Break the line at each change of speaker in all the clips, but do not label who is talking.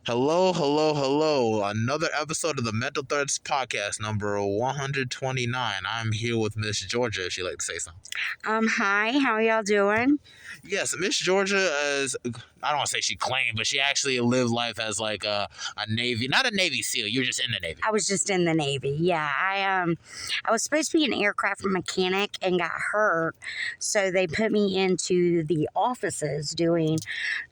Hello, hello, hello. Another episode of the Mental Threads podcast, number 129. I'm here with Miss Georgia, if she'd like to say something.
Hi, how y'all doing?
Yes, Miss Georgia is, I don't want to say she claimed, but she actually lived life as like a Navy, not a Navy SEAL, you're just in the Navy.
I was just in the Navy. Yeah, I was supposed to be an aircraft mechanic and got hurt, so they put me into the offices doing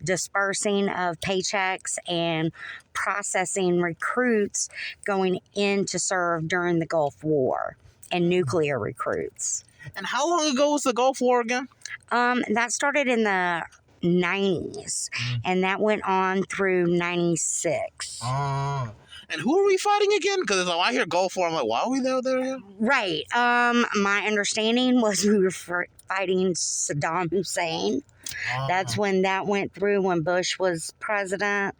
dispersing of paychecks and processing recruits going in to serve during the Gulf War and nuclear recruits.
And how long ago was the Gulf War again?
That started in the 90s, and that went on through 96.
And who are we fighting again? Because when I hear Gulf War, I'm like, why are we there again?
Right. My understanding was we were fighting Saddam Hussein. That's when that went through, when Bush was president,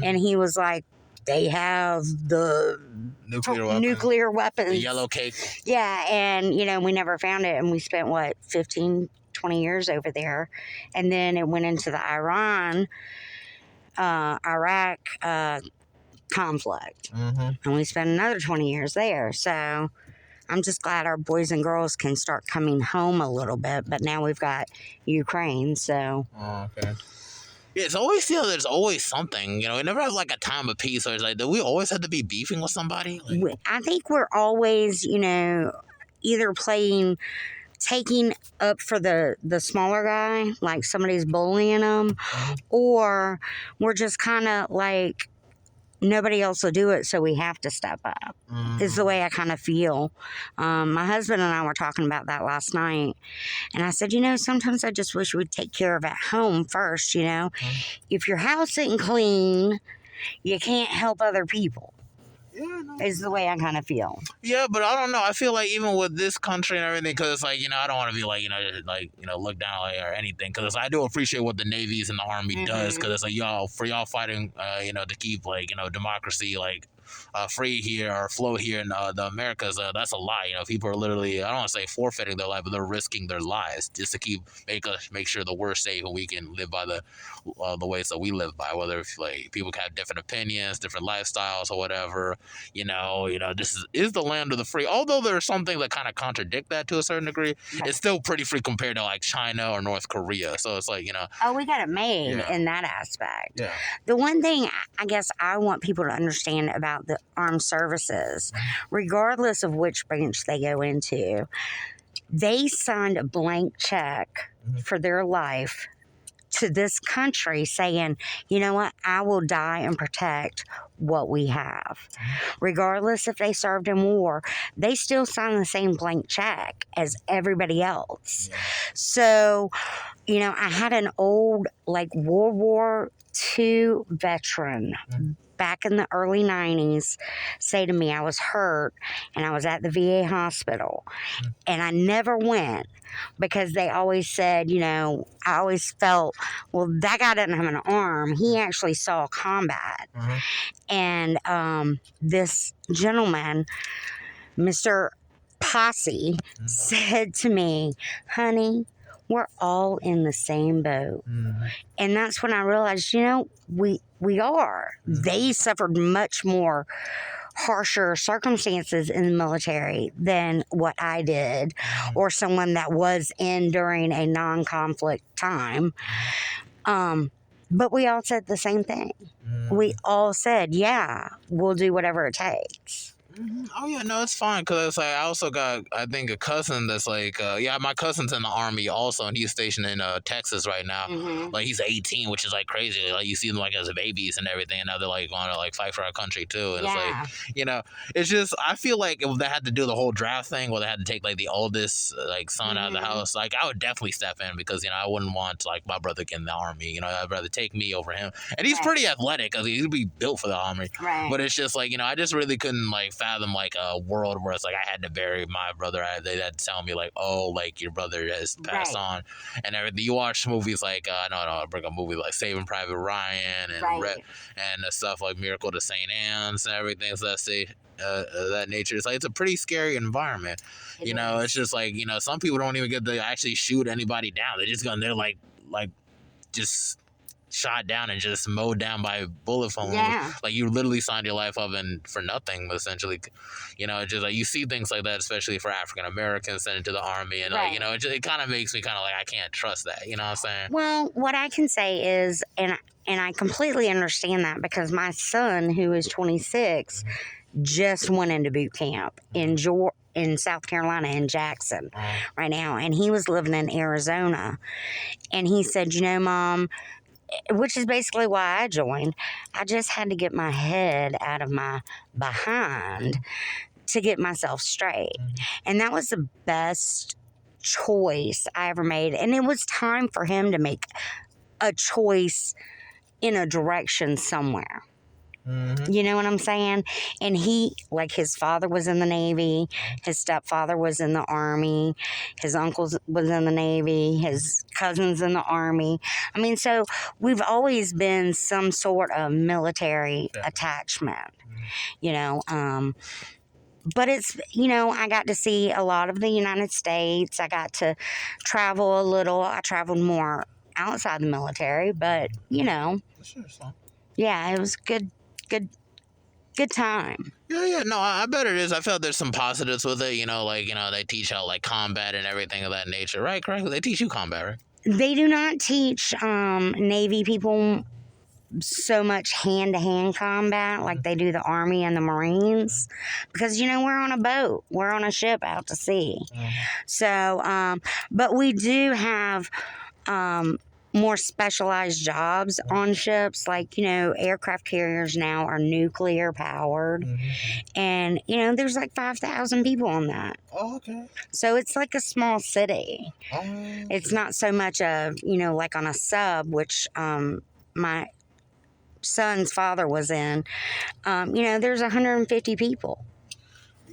and he was like, they have the nuclear weapons.
The yellow cake.
Yeah, and, we never found it, and we spent, 15-20 years over there, and then it went into the Iraq conflict, and we spent another 20 years there. So I'm just glad our boys and girls can start coming home a little bit, but now we've got Ukraine, so.
Oh, okay. Yeah, it's always there's always something, we never have like a time of peace, or it's like, do we always have to be beefing with somebody?
I think we're always, either taking up for the smaller guy, like somebody's bullying them, or we're just kind of like, nobody else will do it, so we have to step up, is the way I kind of feel. My husband and I were talking about that last night, and I said, sometimes I just wish we'd take care of at home first, If your house isn't clean, you can't help other people.
Yeah, no.
Is the way I kind of feel.
Yeah, but I don't know. I feel like even with this country and everything, because it's like, I don't want to be like, look down or anything, because I do appreciate what the Navy's and the Army does, because it's like, y'all fighting, to keep, democracy, free here or flow here in the Americas. That's a lie. People are literally, I don't want to say forfeiting their life, but they're risking their lives just to make sure that we're safe and we can live by the ways that we live by. Whether if people have different opinions, different lifestyles, or whatever. This is the land of the free. Although there are some things that kind of contradict that to a certain degree, it's still pretty free compared to China or North Korea. So it's like,
Oh, we got it made in that aspect.
Yeah.
The one thing I guess I want people to understand about the armed services, regardless of which branch they go into, they signed a blank check for their life to this country saying, you know what, I will die and protect what we have. Regardless if they served in war, they still sign the same blank check as everybody else. So, I had an old World War II veteran back in the early 90s say to me, I was hurt and I was at the VA hospital, and I never went because they always said, I always felt, well, that guy doesn't have an arm. He actually saw combat. And this gentleman, Mr. Posse, said to me, honey, we're all in the same boat. And that's when I realized, we are. They suffered much more harsher circumstances in the military than what I did, or someone that was in during a non-conflict time. But we all said the same thing. We all said, yeah, we'll do whatever it takes.
Oh yeah, no, it's fine, because it's I also got, I think, a cousin that's my cousin's in the Army also, and he's stationed in Texas right now. He's 18, which is crazy. You see them as babies and everything, and now they're going to fight for our country too. And it's it's just, I feel like if they had to do the whole draft thing, where they had to take the oldest son out of the house, I would definitely step in, because I wouldn't want my brother get in the Army. I'd rather take me over him, and he's pretty athletic, because he'd be built for the Army. But it's just I just really couldn't fathom a world where it's I had to bury my brother. They had to tell me your brother has passed on and everything. You watch movies I bring up movies like Saving Private Ryan and and stuff like Miracle to St. Anne's and everything. So that's that nature. It's a pretty scary environment. It's just some people don't even get to actually shoot anybody down. They're just going there just shot down and just mowed down by bullet holes.
Yeah.
Like you literally signed your life up and for nothing, essentially. You know, just like you see things like that, especially for African Americans sent into the army, and like, you know, it kind of makes me kind of like I can't trust that. You know what I'm saying?
Well, what I can say is, and I completely understand that because my son, who is 26, just went into boot camp in South Carolina in Jackson right now, and he was living in Arizona, and he said, you know, Mom, which is basically why I joined. I just had to get my head out of my behind to get myself straight. And that was the best choice I ever made. And it was time for him to make a choice in a direction somewhere. You know what I'm saying? And he, like, his father was in the Navy, his stepfather was in the Army, his uncle was in the Navy, his cousins in the Army. I mean, so we've always been some sort of military attachment, you know. But it's, you know, I got to see a lot of the United States. I got to travel a little. I traveled more outside the military, but, you know, yeah, it was good time.
Yeah, no, I bet it is. I felt there's some positives with it, you know, like, you know, they teach how, like, combat and everything of that nature, right? Correct? They teach you combat, right?
They do not teach Navy people so much hand-to-hand combat like they do the Army and the Marines, because, you know, we're on a boat, we're on a ship out to sea. So, but we do have more specialized jobs on ships, like, you know, aircraft carriers now are nuclear powered, and, you know, there's like 5,000 people on that.
Oh, okay.
So it's like a small city. It's not so much a, you know, like on a sub, which my son's father was in. You know, there's 150 people.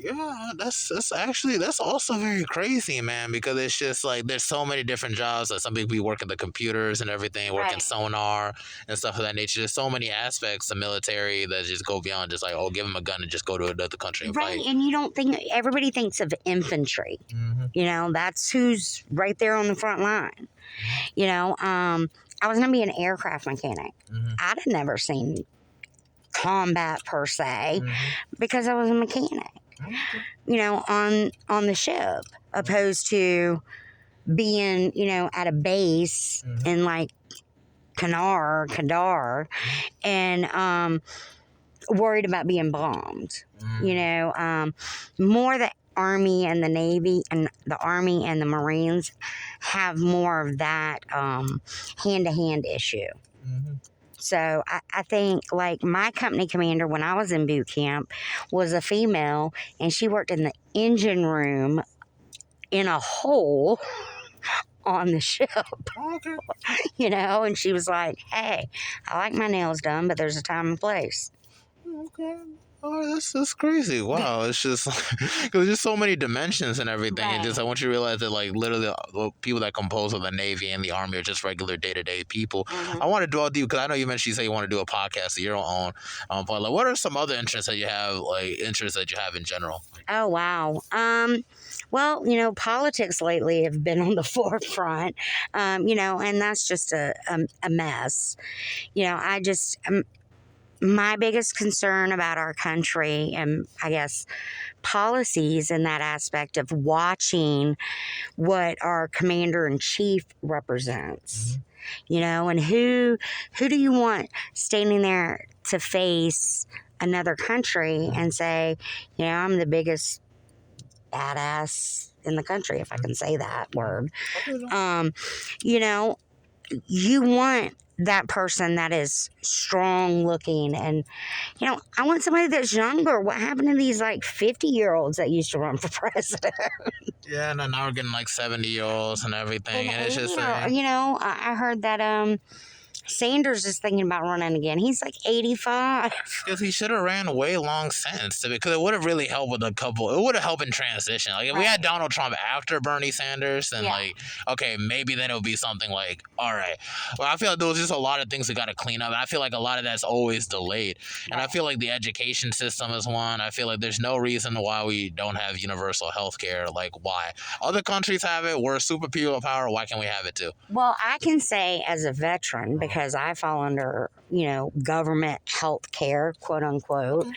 Yeah, that's also very crazy, man, because it's just like there's so many different jobs. Like some people be working the computers and everything, working sonar and stuff of that nature. There's so many aspects of military that just go beyond just like, oh, give them a gun and just go to another country and fight.
And you don't think, everybody thinks of infantry. You know, that's who's right there on the front line. You know, I was going to be an aircraft mechanic. I'd have never seen combat per se because I was a mechanic. You know, on the ship, opposed to being, you know, at a base in like Kadar, and worried about being bombed. You know, more the Army and the Navy and the Army and the Marines have more of that hand-to-hand issue. So I think, like, my company commander when I was in boot camp was a female, and she worked in the engine room in a hole on the ship. You know, and she was like, hey, I like my nails done, but there's a time and place.
Oh, that's crazy. Wow. It's just because there's just so many dimensions and everything. And just I want you to realize that, like, literally the people that compose of the Navy and the Army are just regular day-to-day people. I want to dwell deep because I know you mentioned, you say you want to do a podcast of your own. But like, what are some other interests that you have, like interests that you have in general?
Oh, wow. Well, you know, politics lately have been on the forefront, you know, and that's just a mess. You know, I just... my biggest concern about our country and, I guess, policies in that aspect of watching what our commander-in-chief represents, you know, and who do you want standing there to face another country and say, you know, I'm the biggest badass in the country, if I can say that word. You know, you want that person that is strong looking, and, you know, I want somebody that's younger. What happened to these like 50-year-olds that used to run for president?
Yeah, and then now we're getting like 70-year-olds and everything, and it's just
you know, I heard that Sanders is thinking about running again. He's like 85.
Because he should have ran way long since, because it would have really helped with a couple. It would have helped in transition. Like if we had Donald Trump after Bernie Sanders, then like, okay, maybe then it would be something like, all right. Well, I feel like there was just a lot of things we got to clean up. And I feel like a lot of that's always delayed. And I feel like the education system is one. I feel like there's no reason why we don't have universal health care. Like, why? Other countries have it. We're a super power. Why can't we have it too?
Well, I can say as a veteran, because because I fall under, government health care, quote unquote,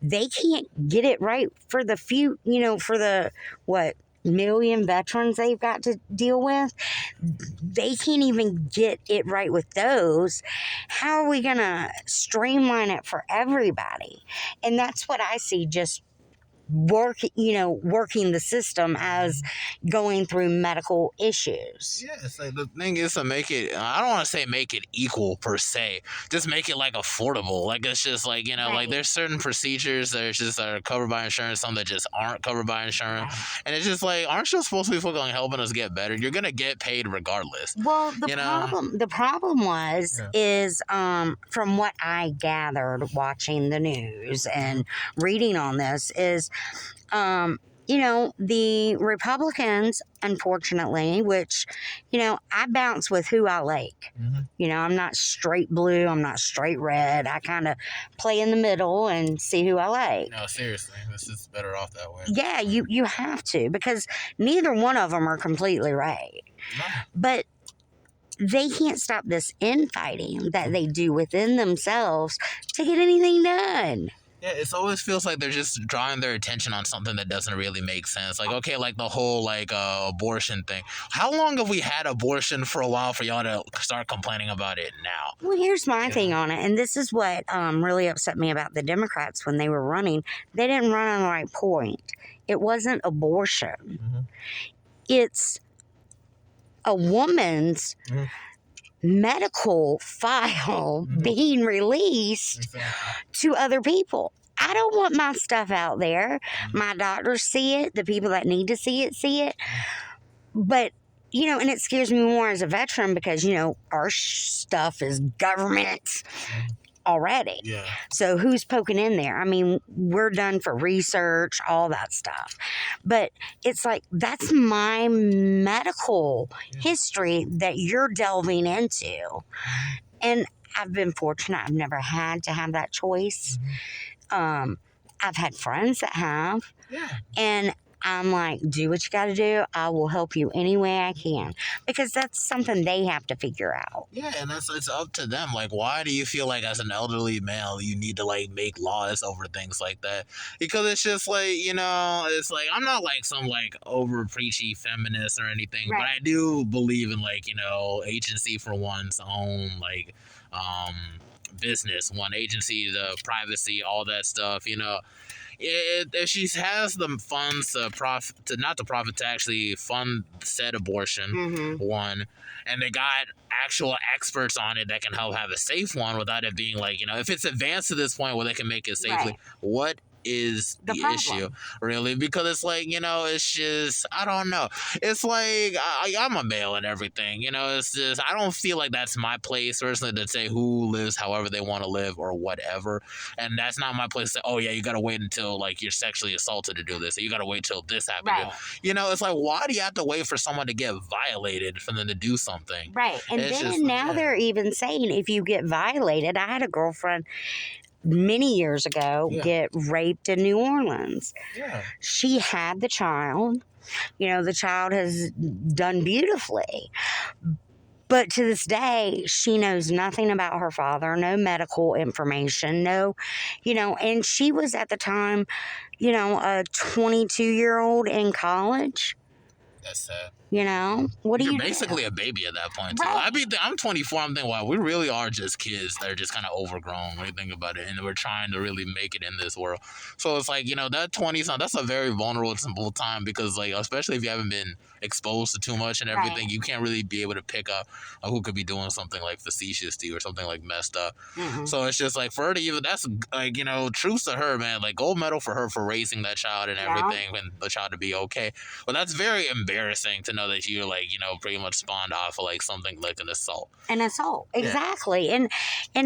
they can't get it right for the few, for the, what, million veterans they've got to deal with. They can't even get it right with those. How are we going to streamline it for everybody? And that's what I see, just working the system as going through medical issues.
Yeah, it's like the thing is to make it, I don't want to say make it equal per se, just make it like affordable. Like it's just like,
Right.
like there's certain procedures that are covered by insurance, some that just aren't covered by insurance.
Right.
And it's just like, aren't you supposed to be fucking helping us get better? You're going to get paid regardless.
Well, the problem is from what I gathered watching the news and reading on this is, the Republicans, unfortunately, which, I bounce with who I like.
Mm-hmm.
I'm not straight blue. I'm not straight red. I kind of play in the middle and see who I like.
No, seriously, this is better off that way.
Yeah, you have to, because neither one of them are completely right.
No.
But they can't stop this infighting that they do within themselves to get anything done.
Yeah, it always feels like they're just drawing their attention on something that doesn't really make sense. Like, okay, like the whole abortion thing. How long have we had abortion for a while for y'all to start complaining about it now?
Well, here's my thing on it, and this is what really upset me about the Democrats when they were running. They didn't run on the right point. It wasn't abortion.
Mm-hmm.
It's a woman's medical file being released to other people. I don't want my stuff out there. My doctors see it. The people that need to see it. But, and it scares me more as a veteran because, our stuff is government already.
Yeah.
So who's poking in there? I mean, we're done for research, all that stuff. But it's like, that's my medical history that you're delving into. And I've been fortunate. I've never had to have that choice. I've had friends that have.
Yeah.
And I'm like, do what you got to do. I will help you any way I can, because that's something they have to figure out.
Yeah, and it's up to them. Like, why do you feel like as an elderly male you need to make laws over things like that? Because it's just like, it's like, I'm not like some over preachy feminist or anything,
Right.
but I do believe in agency for one's own business, one agency, the privacy, all that stuff. If she has the funds to actually fund said abortion, one, and they got actual experts on it that can help have a safe one without it being if it's advanced to this point where they can make it safely,
Right.
what is the issue, really? Because it's it's just, I don't know. It's like, I'm a male and everything, it's just, I don't feel like that's my place, personally, to say who lives however they want to live or whatever. And that's not my place to say, oh yeah, you gotta wait until you're sexually assaulted to do this, or you gotta wait till this happens.
Right.
It's like, why do you have to wait for someone to get violated for them to do something?
Right. And
It's
then
just,
now they're even saying if you get violated, I had a girlfriend many years ago get raped in New Orleans.
Yeah.
She had the child. The child has done beautifully. But to this day, she knows nothing about her father, no medical information, and she was at the time, a 22-year-old in college.
That's sad.
What do
You're
you
basically
do?
a baby at that point, too.
Right.
I'm 24. I'm thinking, wow, we really are just kids that are just kind of overgrown when you think about it, and we're trying to really make it in this world. So it's like, that 20-something, that's a very vulnerable time because, especially if you haven't been exposed to too much and everything,
Right.
you can't really be able to pick up who could be doing something facetious to you or something messed up. So it's just for her to even, that's truce to her, man. Gold medal for her for raising that child and everything, and the child to be okay. But that's very embarrassing to know that you're pretty much spawned off of something like an assault.
An assault, exactly. And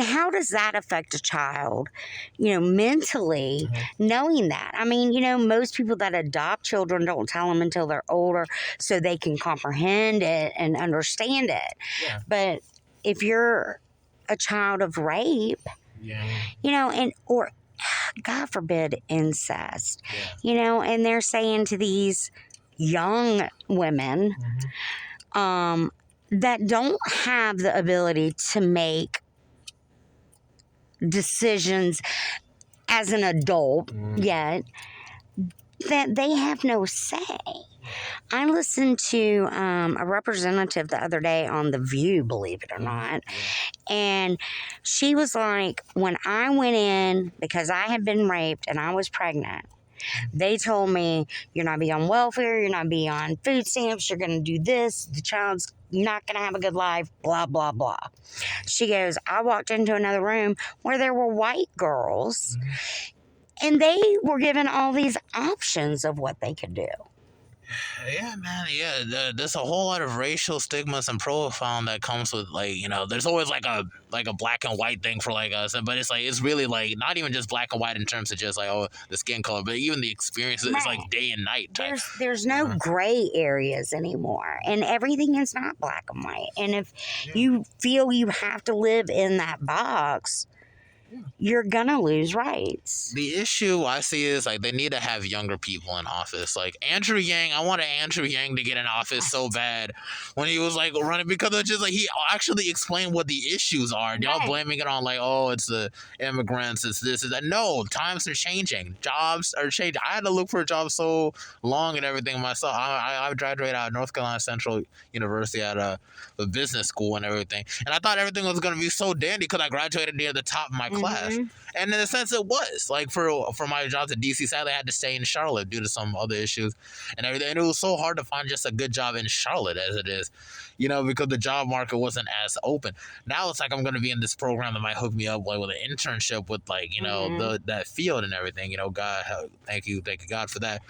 how does that affect a child, mentally, knowing that? I mean, most people that adopt children don't tell them until they're older so they can comprehend it and understand it.
Yeah.
But if you're a child of rape, or God forbid incest, and they're saying to these young women, that don't have the ability to make decisions as an adult yet, that they have no say. I listened to a representative the other day on The View, believe it or not, and she was like, when I went in, because I had been raped and I was pregnant, they told me, you're not be on welfare, you're not be on food stamps, you're going to do this, the child's not going to have a good life, blah, blah, blah. She goes, I walked into another room where there were white girls, and they were given all these options of what they could do.
Yeah, man. Yeah, there's a whole lot of racial stigmas and profiling that comes with, like, you know, there's always like a black and white thing for like us, but it's like it's really like not even just black and white in terms of just like, oh, the skin color, but even the experience. It's like day and night type.
There's no gray areas anymore, and everything is not black and white. And if you feel you have to live in that box, you're gonna lose rights.
The issue I see is like they need to have younger people in office. Like Andrew Yang, I wanted Andrew Yang to get in office so bad when he was like running, because it's just like he actually explained what the issues are. Y'all blaming it on like, oh, it's the immigrants, it's this, it's that. No, times are changing, jobs are changing. I had to look for a job so long and everything myself. I graduated out of North Carolina Central University at a business school and everything, and I thought everything was gonna be so dandy because I graduated near the top of my class. And in a sense it was like for my job at DC, sadly I had to stay in Charlotte due to some other issues and everything, and it was so hard to find just a good job in Charlotte as it is, you know, because the job market wasn't as open. Now it's like I'm going to be in this program that might hook me up like with an internship with like, you know, that field and everything, you know. God, thank you God for that.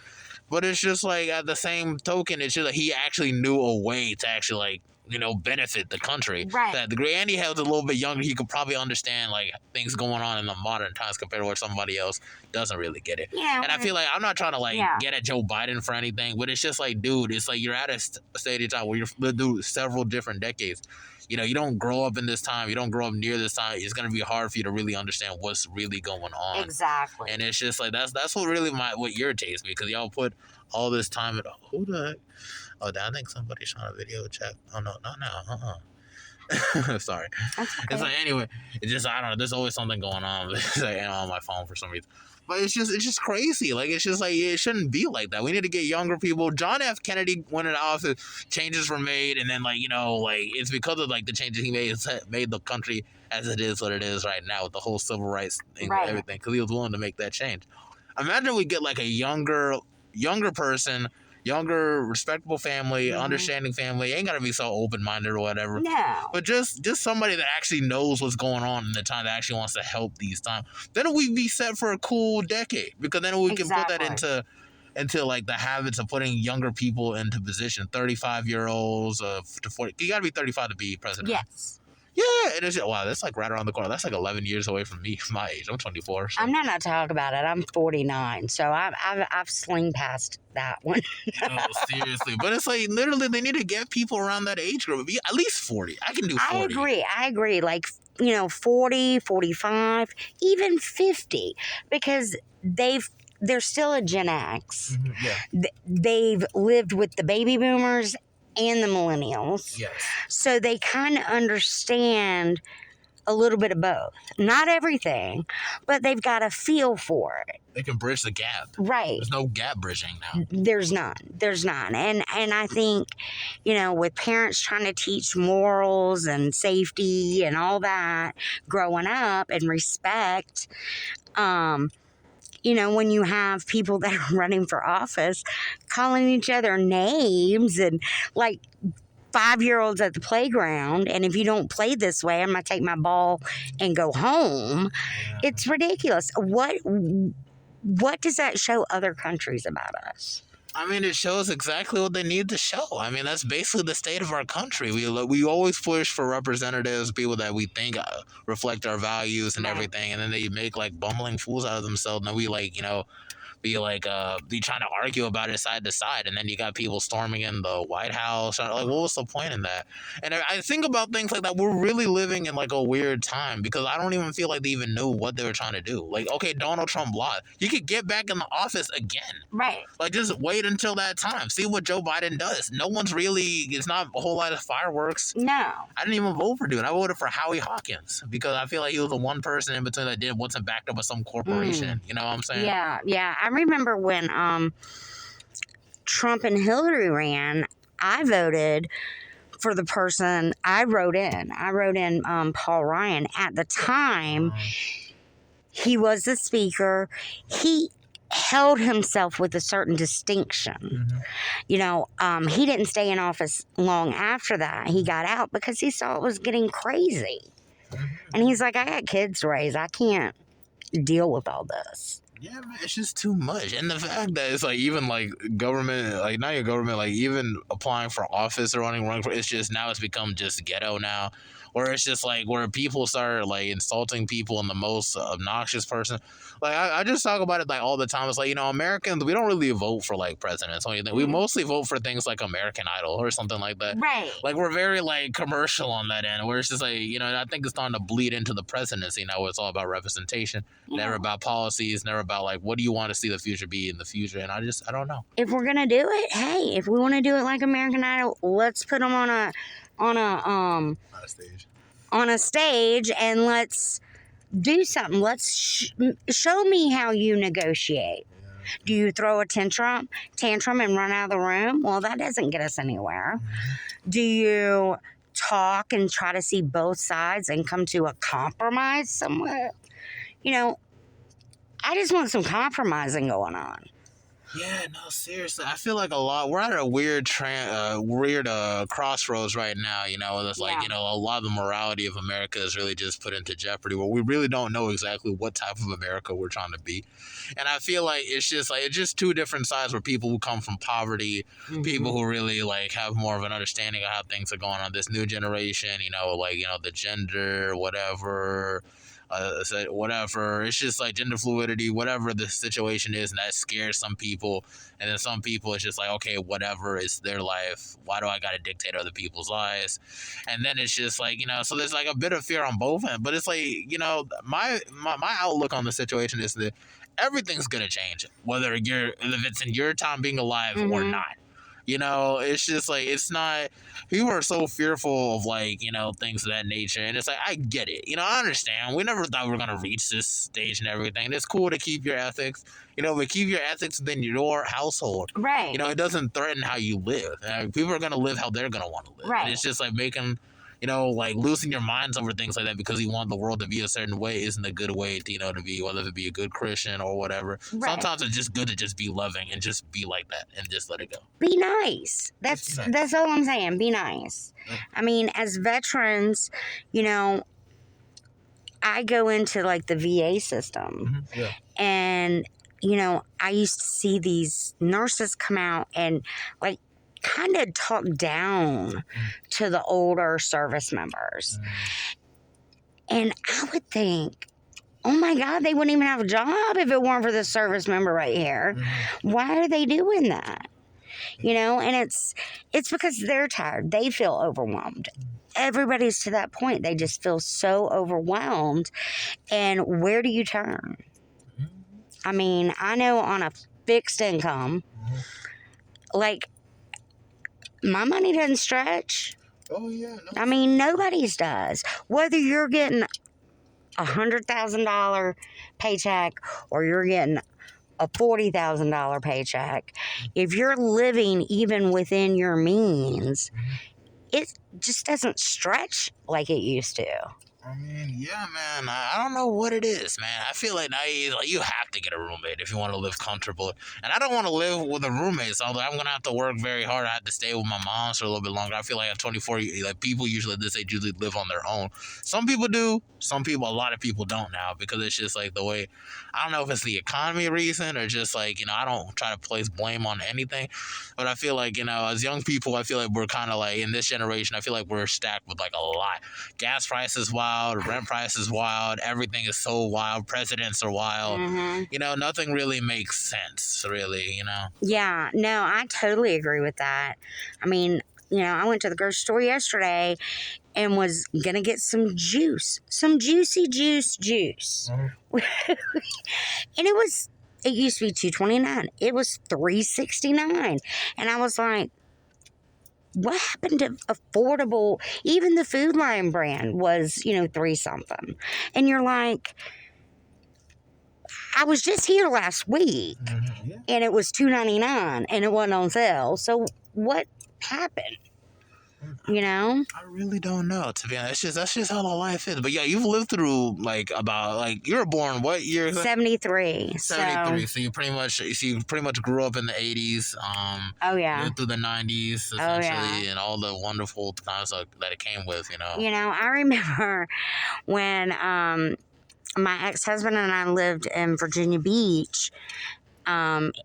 But it's just like at the same token, it's just like he actually knew a way to actually like, you know, benefit the country.
Right.
That the Andy was a little bit younger, he could probably understand like things going on in the modern times compared to where somebody else doesn't really get it.
Yeah.
And I feel like I'm not trying to like get at Joe Biden for anything, but it's just like, dude, it's like you're at a stage of time where you're lived through several different decades. You know, you don't grow up in this time. You don't grow up near this time. It's gonna be hard for you to really understand what's really going on.
Exactly.
And it's just like that's what really what irritates me, because y'all put all this time in. Who the heck? Oh, I think somebody's trying to video chat. Oh no, not now. Sorry.
That's okay.
It's like, anyway, it's just, I don't know. There's always something going on on my phone for some reason. But it's just crazy. Like, it's just like, it shouldn't be like that. We need to get younger people. John F. Kennedy went into office, changes were made, and then, like, you know, like, it's because of, like, the changes he made the country as it is what it is right now with the whole civil rights thing and everything, because he was willing to make that change. Imagine we get, like, a younger person, younger, respectable family, understanding family. Ain't gotta be so open-minded or whatever.
No.
But just somebody that actually knows what's going on in the time, that actually wants to help these times. Then we'd be set for a cool decade, because then we can put that into like the habits of putting younger people into position. 35-year-olds to 40. You gotta be 35 to be president.
Yes.
Yeah, it is. Wow, that's like right around the corner. That's like 11 years away from me, my age. I'm 24. So.
I'm not talking about it. I'm 49, so I've slinged past that one.
No, seriously. But it's like literally they need to get people around that age group. At least 40. I can do 40.
I agree. Like, you know, 40, 45, even 50, because they're still a Gen X.
Yeah.
They've lived with the baby boomers and the millennials.
Yes.
So they kind of understand a little bit of both. Not everything, but they've got a feel for it.
They can bridge the gap.
Right.
There's no gap bridging now.
There's none. And I think, you know, with parents trying to teach morals and safety and all that growing up and respect, you know, when you have people that are running for office calling each other names and like 5-year-olds at the playground, and if you don't play this way, I'm going to take my ball and go home. Yeah. It's ridiculous. What does that show other countries about us?
I mean, it shows exactly what they need to show. I mean, that's basically the state of our country. We always push for representatives, people that we think reflect our values and everything, and then they make like bumbling fools out of themselves, and then we like, you know, be trying to argue about it side to side, and then you got people storming in the White House. Like, what was the point in that? And I think about things like that. We're really living in like a weird time because I don't even feel like they even knew what they were trying to do. Like, okay, Donald Trump lost. He could get back in the office again.
Right.
Like, just wait until that time. See what Joe Biden does. No one's really. It's not a whole lot of fireworks.
No.
I didn't even vote for dude. I voted for Howie Hawkins because I feel like he was the one person in between that wasn't backed up by some corporation. You know what I'm saying?
Yeah. I remember when Trump and Hillary ran, I voted for the person I wrote in. I wrote in Paul Ryan. At the time, he was the speaker. He held himself with a certain distinction. You know, he didn't stay in office long after that. He got out because he saw it was getting crazy. And he's like, I got kids to raise. I can't deal with all this.
Yeah, man, it's just too much. And the fact that it's like even like government, like not your government, like even applying for office or running for, it's just now it's become just ghetto now. Where it's just like where people start like insulting people in the most obnoxious person. Like I just talk about it like all the time. It's like, you know, Americans, we don't really vote for like presidents or anything. We mostly vote for things like American Idol or something like that.
Right.
Like we're very like commercial on that end where it's just like, you know, I think it's starting to bleed into the presidency now. It's all about representation, never about policies, never about like what do you want to see the future be in the future. And I don't know.
If we're gonna do it, hey, if we want to do it like American Idol, let's put them on a
Stage.
On a stage and let's do something. Let's show me how you negotiate. Do you throw a tantrum and run out of the room? Well, that doesn't get us anywhere. Do you talk and try to see both sides and come to a compromise somewhere? You know, I just want some compromising going on.
Yeah, no, seriously. I feel like we're at a weird crossroads right now, you know, it's like, you know, a lot of the morality of America is really just put into jeopardy where we really don't know exactly what type of America we're trying to be. And I feel like it's just two different sides where people who come from poverty, people who really like have more of an understanding of how things are going on, this new generation, you know, like, you know, the gender, whatever, it's just like gender fluidity, whatever the situation is, and that scares some people. And then some people, it's just like, okay, whatever, it's their life. Why do I got to dictate other people's lives? And then it's just like, you know, so there's like a bit of fear on both ends. But it's like, you know, my outlook on the situation is that everything's gonna change, whether if it's in your time being alive or not. You know, it's just like, it's not, people are so fearful of like, you know, things of that nature. And it's like, I get it. You know, I understand. We never thought we were going to reach this stage and everything. It's cool to keep your ethics, you know, but keep your ethics within your household.
Right.
You know, it doesn't threaten how you live. People are going to live how they're going to want to live.
Right.
And it's just like making, you know, like losing your minds over things like that because you want the world to be a certain way isn't a good way to, you know, to be, whether it be a good Christian or whatever. Right. Sometimes it's just good to just be loving and just be like that and just let it go.
Be nice. That's all I'm saying. Be nice. Yeah. I mean, as veterans, you know, I go into like the VA system and, you know, I used to see these nurses come out and like kind of talk down to the older service members. And I would think, oh my God, they wouldn't even have a job if it weren't for this service member right here. Why are they doing that? You know, and it's because they're tired. They feel overwhelmed. Everybody's to that point. They just feel so overwhelmed. And where do you turn? I mean, I know on a fixed income, like, my money doesn't stretch.
Oh, yeah. No.
I mean, nobody's does. Whether you're getting $100,000 paycheck or you're getting a $40,000 paycheck, if you're living even within your means, it just doesn't stretch like it used to.
I mean, yeah, man. I don't know what it is, man. I feel like now you have to get a roommate if you want to live comfortable. And I don't want to live with a roommate, so I'm going to have to work very hard. I have to stay with my mom for a little bit longer. I feel like at 24, like people usually at this age usually live on their own. Some people do. A lot of people don't now because it's just like the way, I don't know if it's the economy reason or just like, you know, I don't try to place blame on anything. But I feel like, you know, as young people, I feel like we're kind of like, in this generation, I feel like we're stacked with like a lot. Gas prices, wow. wild, rent price is wild, everything is so wild, presidents are wild. You know, nothing really makes sense, really, you know?
Yeah, no, I totally agree with that. I mean, I went to the grocery store yesterday and was gonna get some juice, some juicy juice. And it used to be $2.29. It was $3.69. And I was like, what happened to affordable? Even the Food Lion brand was, three something. And you're like, I was just here last week and it was $2.99 and it wasn't on sale. So what happened?
I really don't know, to be honest. That's just how the life is. But yeah, you've lived through you were born what year?
73.
73. So you pretty much grew up in the 80s.
Oh yeah.
Lived through the 90s essentially, and all the wonderful times that it came with.
I remember when my ex-husband and I lived in Virginia Beach.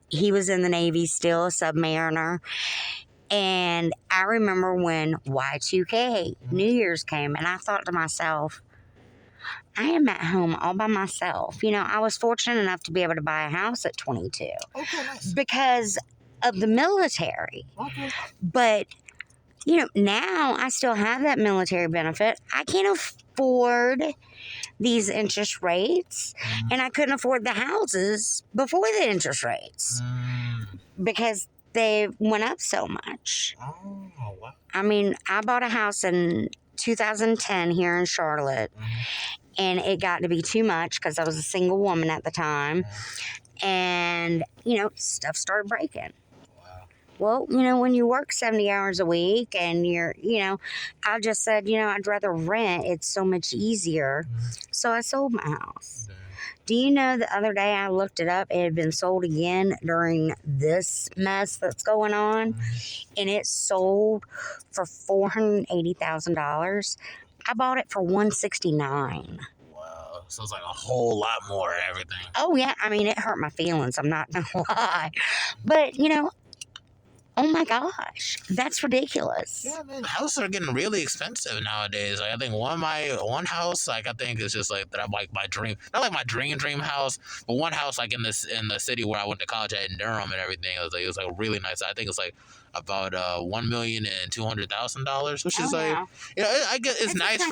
He was in the Navy, still a submariner. And I remember when Y2K, New Year's came, and I thought to myself, I am at home all by myself. I was fortunate enough to be able to buy a house at 22 because of the military. Okay. But, now I still have that military benefit. I can't afford these interest rates, and I couldn't afford the houses before the interest rates because they went up so much. Oh, wow. I mean, I bought a house in 2010 here in Charlotte, and it got to be too much because I was a single woman at the time, and, stuff started breaking. Well, when you work 70 hours a week and I just said, I'd rather rent. It's so much easier. So I sold my house. Do you know the other day I looked it up? It had been sold again during this mess that's going on. And it sold for $480,000. I bought it for $169,000.
Wow. So it's like a whole lot more and everything.
Oh, yeah. I mean, it hurt my feelings. I'm not going to lie. But, oh my gosh, that's ridiculous.
Yeah, man, houses are getting really expensive nowadays. I think one house, I think is just that I'm my dream, not like my dream house, but one house in the city where I went to college at in Durham and everything. It was really nice. I think it's about $1,200,000, which is I guess it's nice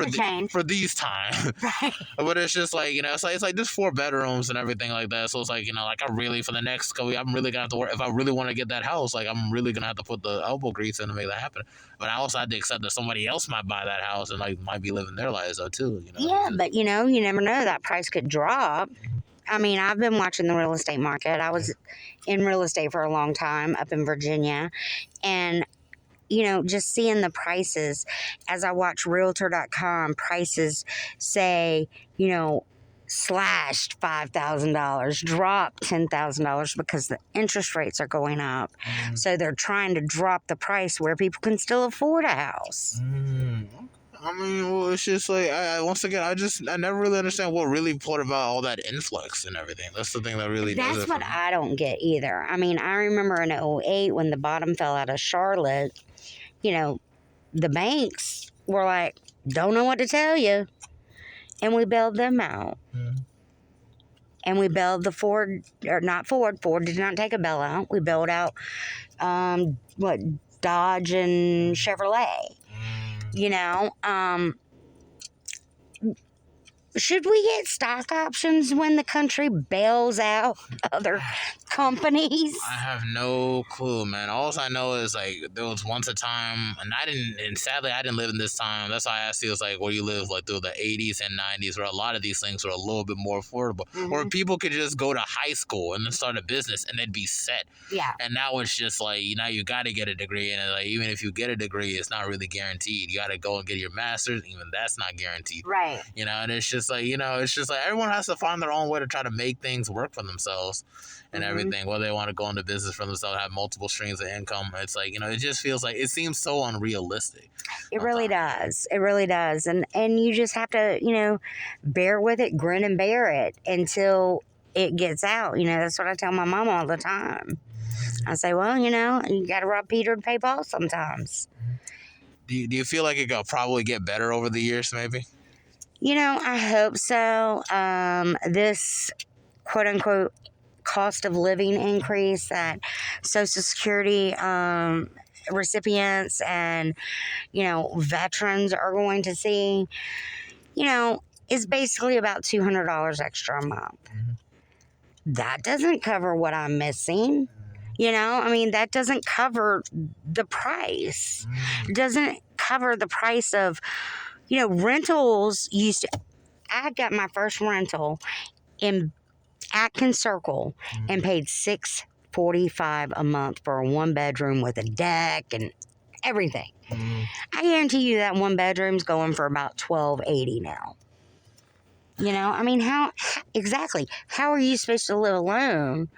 for these times. Right. But it's just it's just 4 bedrooms and everything like that. So it's I really, for the next couple, I'm really gonna have to work if I really want to get that house. I'm really gonna have to put the elbow grease in to make that happen. But I also had to accept that somebody else might buy that house and might be living their lives though too.
Yeah, but you never know, that price could drop. I mean, I've been watching the real estate market. I was in real estate for a long time up in Virginia. And, just seeing the prices as I watch Realtor.com, prices say, slashed $5,000, dropped $10,000 because the interest rates are going up. So they're trying to drop the price where people can still afford a house.
I mean, well, it's just once again, I never really understand what really brought about all that influx and everything. That's the thing that really does it.
That's what I don't get either. I mean, I remember in 2008 when the bottom fell out of Charlotte, the banks were like, don't know what to tell you. And we bailed them out. And we bailed Ford did not take a bailout. We bailed out, Dodge and Chevrolet. Should we get stock options when the country bails out other companies?
I have no clue, man. All I know is there was once a time, and sadly I didn't live in this time. That's why I asked you, it's where you live through the 80s and 90s, where a lot of these things were a little bit more affordable, where people could just go to high school and then start a business and they'd be set. Yeah. And now it's just now you got to get a degree, and even if you get a degree, it's not really guaranteed. You got to go and get your master's, even that's not guaranteed. Right. And it's just everyone has to find their own way to try to make things work for themselves and everything, whether they want to go into business for themselves, have multiple streams of income. It's it just feels it seems so unrealistic.
It really does. It really does. And you just have to, bear with it, grin and bear it until it gets out. That's what I tell my mom all the time. I say, well, you got to rob Peter to pay Paul sometimes.
Do you feel like it could probably get better over the years, maybe?
I hope so. This quote unquote cost of living increase that Social Security recipients and, veterans are going to see, is basically about $200 extra a month. That doesn't cover what I'm missing. That doesn't cover the price. It doesn't cover the price of, rentals I got my first rental in Atkins Circle and paid $645 a month for a 1-bedroom with a deck and everything. I guarantee you that 1 bedroom's going for about $1,280 now. How exactly? How are you supposed to live alone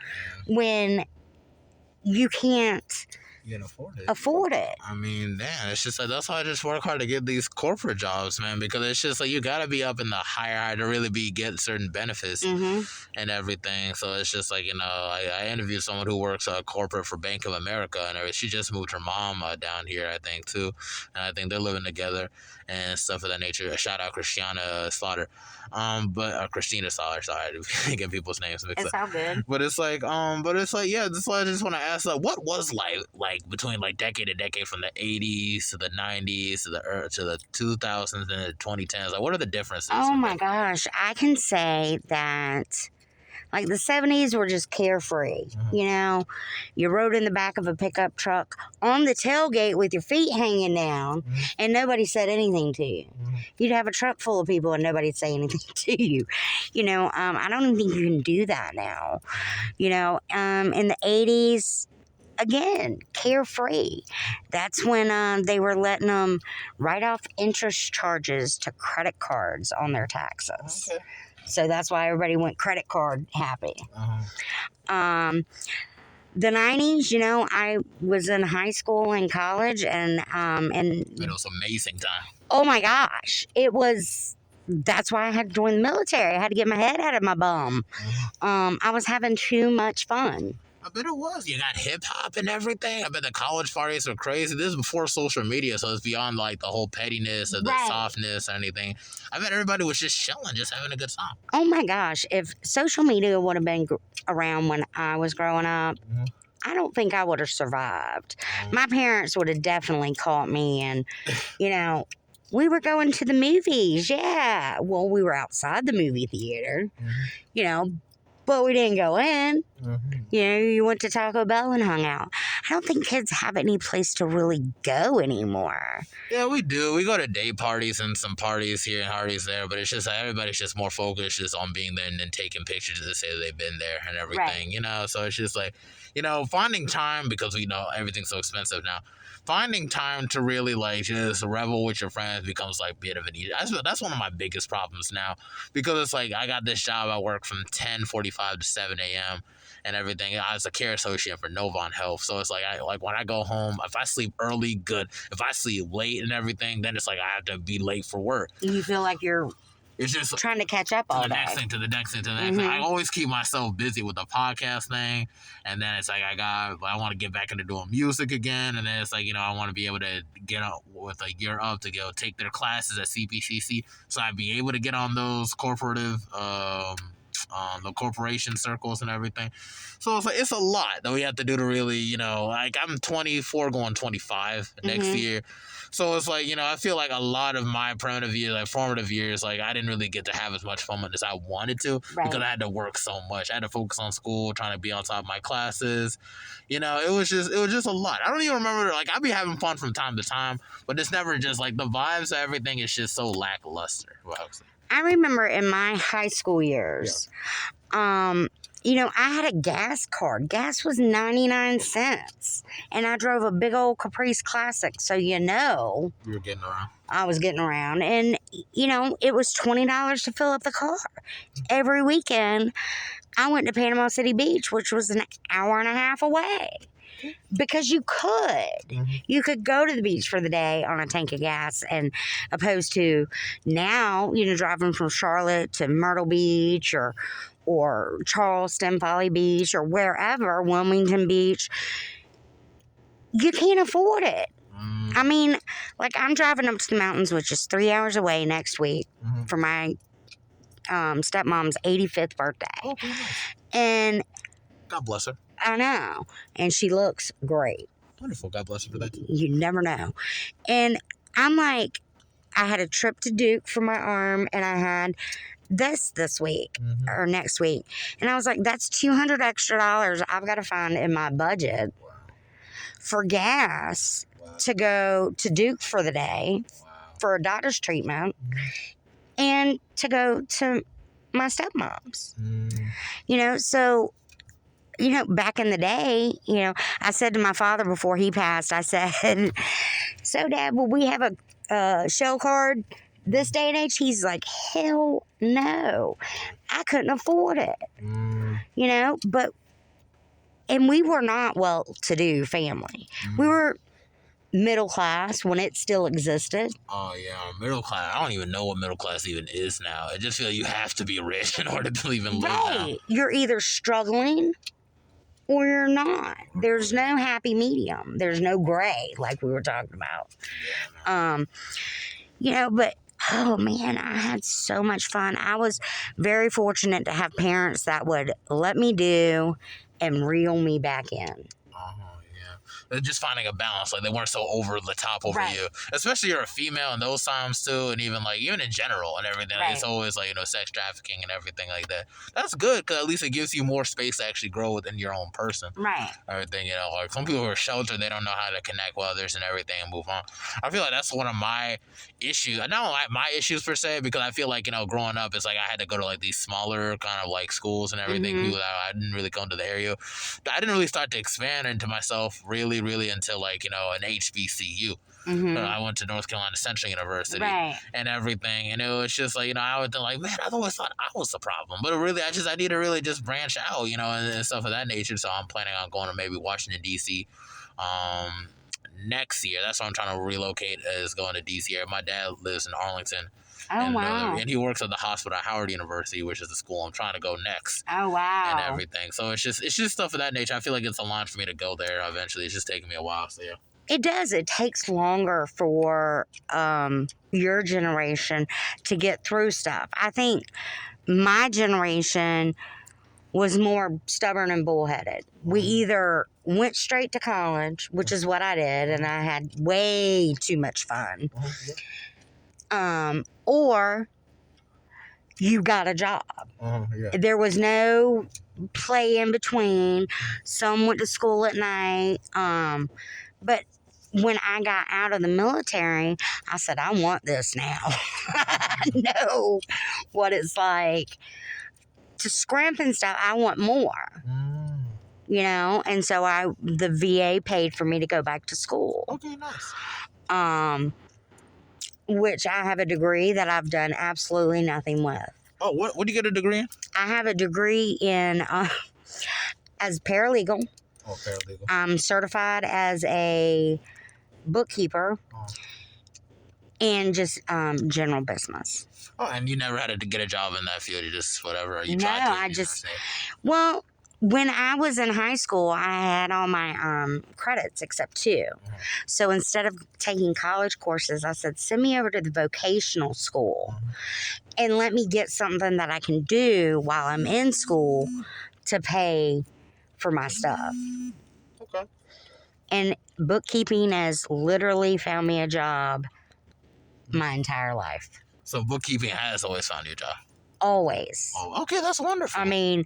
when you can't afford it?
Damn, it's just like that's why I just work hard to get these corporate jobs, man, because it's just like you gotta be up in the higher to really get certain benefits and everything. So it's just like, I interviewed someone who works corporate for Bank of America, and she just moved her mom down here, I think, too, and I think they're living together and stuff of that nature. Shout out Christiana Slaughter. Christina Slaughter, sorry, getting people's names mixed up.
It's all good.
But it's like, yeah, that's why I just want to ask, what was like between decade to decade, from the 80s to the 90s to the 2000s and the 2010s? Like, what are the differences?
Oh my gosh, I can say that the 70s were just carefree. You rode in the back of a pickup truck on the tailgate with your feet hanging down and nobody said anything to you. You'd have a truck full of people and nobody'd say anything to you. I don't even think you can do that now. In the 80s, again, carefree. That's when they were letting them write off interest charges to credit cards on their taxes. Okay. So that's why everybody went credit card happy. The 90s, I was in high school and college, and
it was amazing time.
Oh my gosh, that's why I had to join the military. I had to get my head out of my bum. I was having too much fun.
I bet it was. You got hip hop and everything. I bet the college parties were crazy. This is before social media, so it's beyond the whole pettiness or the softness or anything. I bet everybody was just chilling, just having a good time.
Oh my gosh, if social media would have been around when I was growing up, I don't think I would have survived. My parents would have definitely caught me, and we were going to the movies. Yeah, well, we were outside the movie theater. But we didn't go in. You went to Taco Bell and hung out. I don't think kids have any place to really go anymore.
Yeah, we do. We go to day parties and some parties here and parties there, but it's just everybody's just more focused just on being there and then taking pictures to say that they've been there and everything, So it's just finding time, because we know everything's so expensive now. Finding time to really just revel with your friends becomes a bit of an issue. That's one of my biggest problems now, because it's I got this job. I work from 10:45 to 7 a.m. and everything. I was a care associate for Novant Health, so it's when I go home, if I sleep early, good. If I sleep late and everything, then it's I have to be late for work.
You feel like you're
It's just
trying to catch up all day.
To the next thing. I always keep myself busy with the podcast thing, and then it's I want to get back into doing music again, and then it's I want to be able to get up with a year up to go take their classes at CPCC, so I'd be able to get on those corporative the corporation circles and everything. So it's a lot that we have to do to really, I'm 24 going 25 next year. So it's I feel a lot of my formative years, I didn't really get to have as much fun as I wanted to, because I had to work so much. I had to focus on school, trying to be on top of my classes. It was just a lot. I don't even remember, I'd be having fun from time to time, but it's never just the vibes of everything is just so lackluster.
I remember in my high school years, I had a gas card. Gas was 99 cents. And I drove a big old Caprice Classic. So,
you were getting around.
I was getting around. And, it was $20 to fill up the car. Every weekend, I went to Panama City Beach, which was an hour and a half away. Because you could. You could go to the beach for the day on a tank of gas, and opposed to now, driving from Charlotte to Myrtle Beach or Charleston, Folly Beach, or wherever, Wilmington Beach, you can't afford it. I'm driving up to the mountains, which is 3 hours away next week. for my stepmom's 85th birthday.
Okay, nice.
And
God bless her.
I know. And she looks great.
Wonderful. God bless her for that too.
You never know. And I'm like, I had a trip to Duke for my arm, and I had this week or next week. And I was like, that's $200 extra I've got to find in my budget for gas to go to Duke for the day for a doctor's treatment and to go to my stepmom's. You know, so, you know, back in the day, you know, I said to my father before he passed, I said, so Dad, will we have a shell card this day and age? He's like, hell no. I couldn't afford it. You know, and we were not well-to-do family. We were middle class when it still existed.
Oh, yeah, middle class. I don't even know what middle class even is now. I just feel like you have to be rich in order to even live now.
You're either struggling or you're not. There's no happy medium. There's no gray like we were talking about. You know, but oh man, I had so much fun. I was very fortunate to have parents that would let me do and reel me back in.
They're just finding a balance. Like, they weren't so over the top over you. Especially you're a female in those times, too. And even in general and everything. Like, it's always, like, you know, sex trafficking and everything like that. That's good, because at least it gives you more space to actually grow within your own person. Everything, you know. Like, some people who are sheltered, they don't know how to connect with others and everything and move on. I feel like that's one of my issues. I don't like my issues, per se, because I feel like, you know, growing up, it's like I had to go to, like, these smaller kind of, like, schools and everything. People that I didn't really come to the area. I didn't really start to expand into myself really until, like, you know, an HBCU. I went to North Carolina Central University and everything, and it was just like, you know, I would think like, man, I always thought I was the problem, but really, I need to really just branch out, you know, and stuff of that nature. So I'm planning on going to maybe Washington D.C. Next year. That's what I'm trying to relocate, is going to D.C. area. My dad lives in Arlington. And he works at the hospital at Howard University, which is the school I'm trying to go next. And everything. So it's just stuff of that nature. I feel like it's a line for me to go there eventually. It's just taking me a while. So yeah.
It does. It takes longer for your generation to get through stuff. I think my generation was more stubborn and bullheaded. We either went straight to college, which is what I did, and I had way too much fun. Or you got a job. There was no play in between. Some went to school at night. But when I got out of the military, I said, I want this now. I know what it's like to scrimp and stuff. I want more. You know? And so the VA paid for me to go back to school.
Okay, nice.
Which I have a degree that I've done absolutely nothing with.
Oh, what do you get a degree in?
I have a degree in as paralegal.
Oh, paralegal.
I'm certified as a bookkeeper and just general business.
Oh, and you never had to get a job in that field? You just whatever? You
no,
tried to,
well, when I was in high school, I had all my credits except 2. So instead of taking college courses, I said, send me over to the vocational school and let me get something that I can do while I'm in school to pay for my stuff.
Okay.
And bookkeeping has literally found me a job my entire life.
So bookkeeping has always found you a job?
Always.
Oh, okay, that's wonderful.
I mean,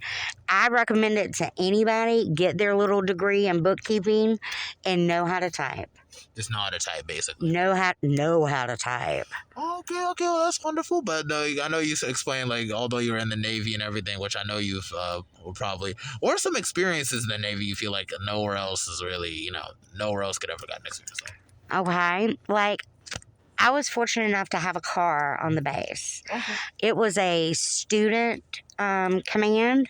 I recommend it to anybody. Get their little degree in bookkeeping and know how to type.
Just know how to type, basically.
Know how to type.
Okay, well, that's wonderful. But I know you explained, like, although you were in the Navy and everything, which I know you've probably... What are some experiences in the Navy you feel like nowhere else is really, you know, nowhere else could ever get an experience like?
Okay, like... I was fortunate enough to have a car on the base. It was a student command.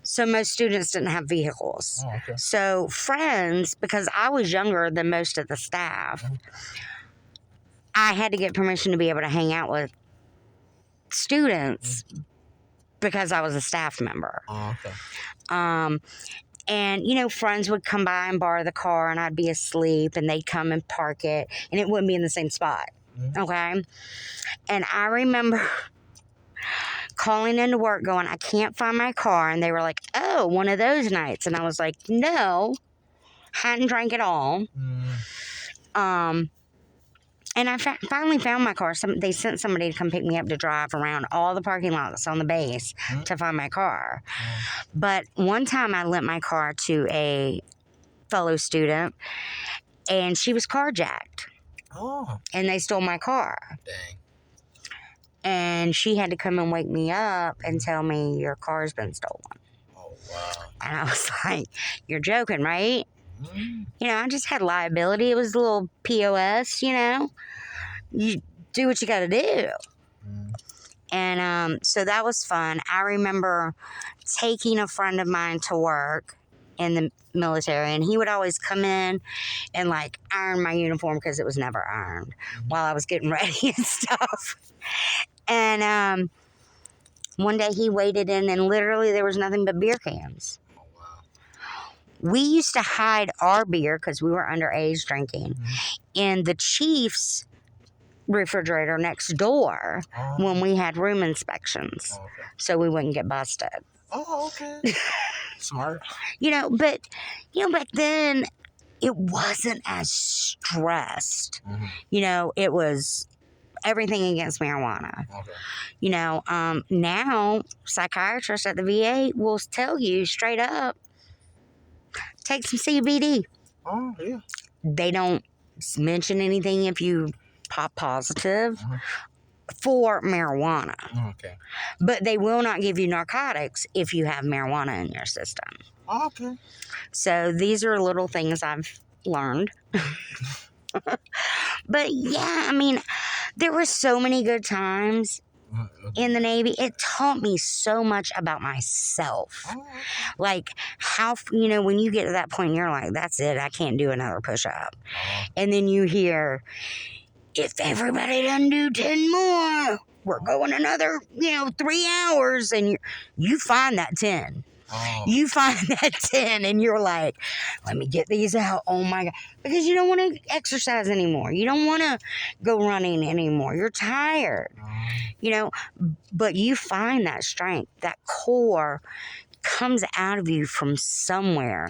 So most students didn't have vehicles. So friends, because I was younger than most of the staff, I had to get permission to be able to hang out with students because I was a staff member. And, you know, friends would come by and borrow the car, and I'd be asleep, and they'd come and park it, and it wouldn't be in the same spot. Okay. And I remember calling into work going, I can't find my car. And they were like, oh, one of those nights. And I was like, no, hadn't drank at all. And I finally found my car. They sent somebody to come pick me up to drive around all the parking lots on the base to find my car. But one time I lent my car to a fellow student, and she was carjacked.
Oh.
And they stole my car.
Dang.
And she had to come and wake me up and tell me, your car's been stolen.
Oh, wow.
And I was like, you're joking, right? You know, I just had liability. It was a little POS, you know. You do what you got to do. And so that was fun. I remember taking a friend of mine to work in the military, and he would always come in and like iron my uniform because it was never ironed while I was getting ready and stuff. And one day he waded in, and literally there was nothing but beer cans.
Oh, wow.
We used to hide our beer because we were underage drinking in the chief's refrigerator next door when we had room inspections.
Oh, okay.
So we wouldn't get busted.
Oh, okay. Smart.
But back then it wasn't as stressed. It was everything against marijuana.
Okay.
Now psychiatrists at the VA will tell you straight up, take some CBD.
Oh, yeah.
They don't mention anything if you pop positive for marijuana.
Okay.
But they will not give you narcotics if you have marijuana in your system.
Oh, okay.
So these are little things I've learned. But yeah, I mean, there were so many good times in the Navy. It taught me so much about myself.
Oh, okay.
Like how, when you get to that point, you're like, that's it. I can't do another push-up. And then you hear, if everybody doesn't do 10 more, we're going another, 3 hours. And you find that 10.
Oh.
You find that 10 and you're like, let me get these out. Oh my God. Because you don't want to exercise anymore. You don't want to go running anymore. You're tired, but you find that strength, that core comes out of you from somewhere.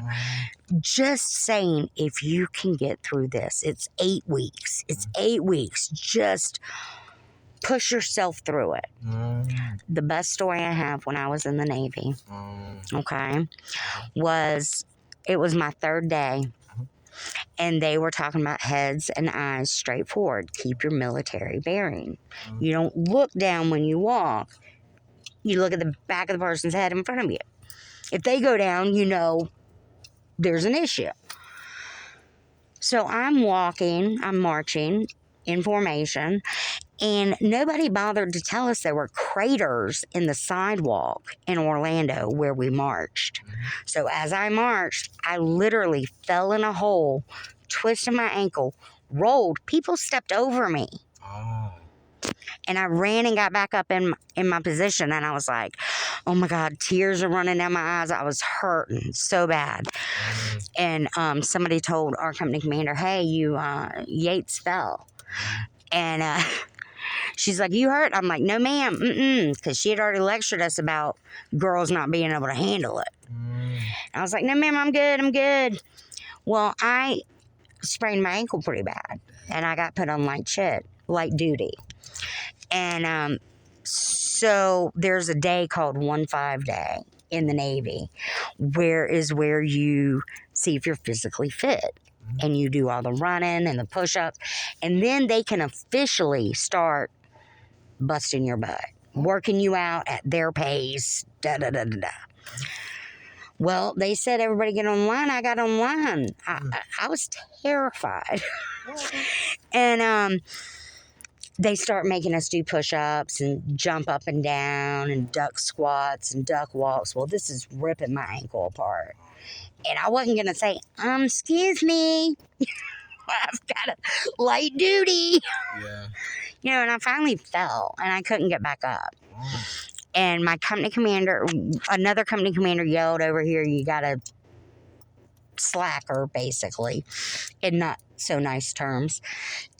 Just saying, if you can get through this, it's 8 weeks. It's 8 weeks. Just push yourself through it. The best story I have when I was in the Navy, it was my 3rd day, and they were talking about heads and eyes straight forward. Keep your military bearing. You don't look down when you walk. You look at the back of the person's head in front of you. If they go down, there's an issue. So I'm marching in formation, and nobody bothered to tell us there were craters in the sidewalk in Orlando where we marched. So as I marched, I literally fell in a hole, twisted my ankle, rolled. People stepped over me.
Oh.
And I ran and got back up in my position, and I was like, oh my God, tears are running down my eyes. I was hurting so bad. And somebody told our company commander, hey, Yates fell. And she's like, you hurt? I'm like, no, ma'am. Because she had already lectured us about girls not being able to handle it. I was like, no, ma'am, I'm good. Well, I sprained my ankle pretty bad, and I got put on light duty. And so there's a day called 1-5 day in the Navy, where you see if you're physically fit. And you do all the running and the push-ups. And then they can officially start busting your butt, working you out at their pace, da-da-da-da-da. Well, they said, everybody get online. I got online. I was terrified. And they start making us do push-ups and jump up and down and duck squats and duck walks. Well, this is ripping my ankle apart. And I wasn't going to say, excuse me, I've got a light duty.
Yeah.
And I finally fell, and I couldn't get back up. And my another company commander yelled over here, you got a slacker, basically, in not so nice terms.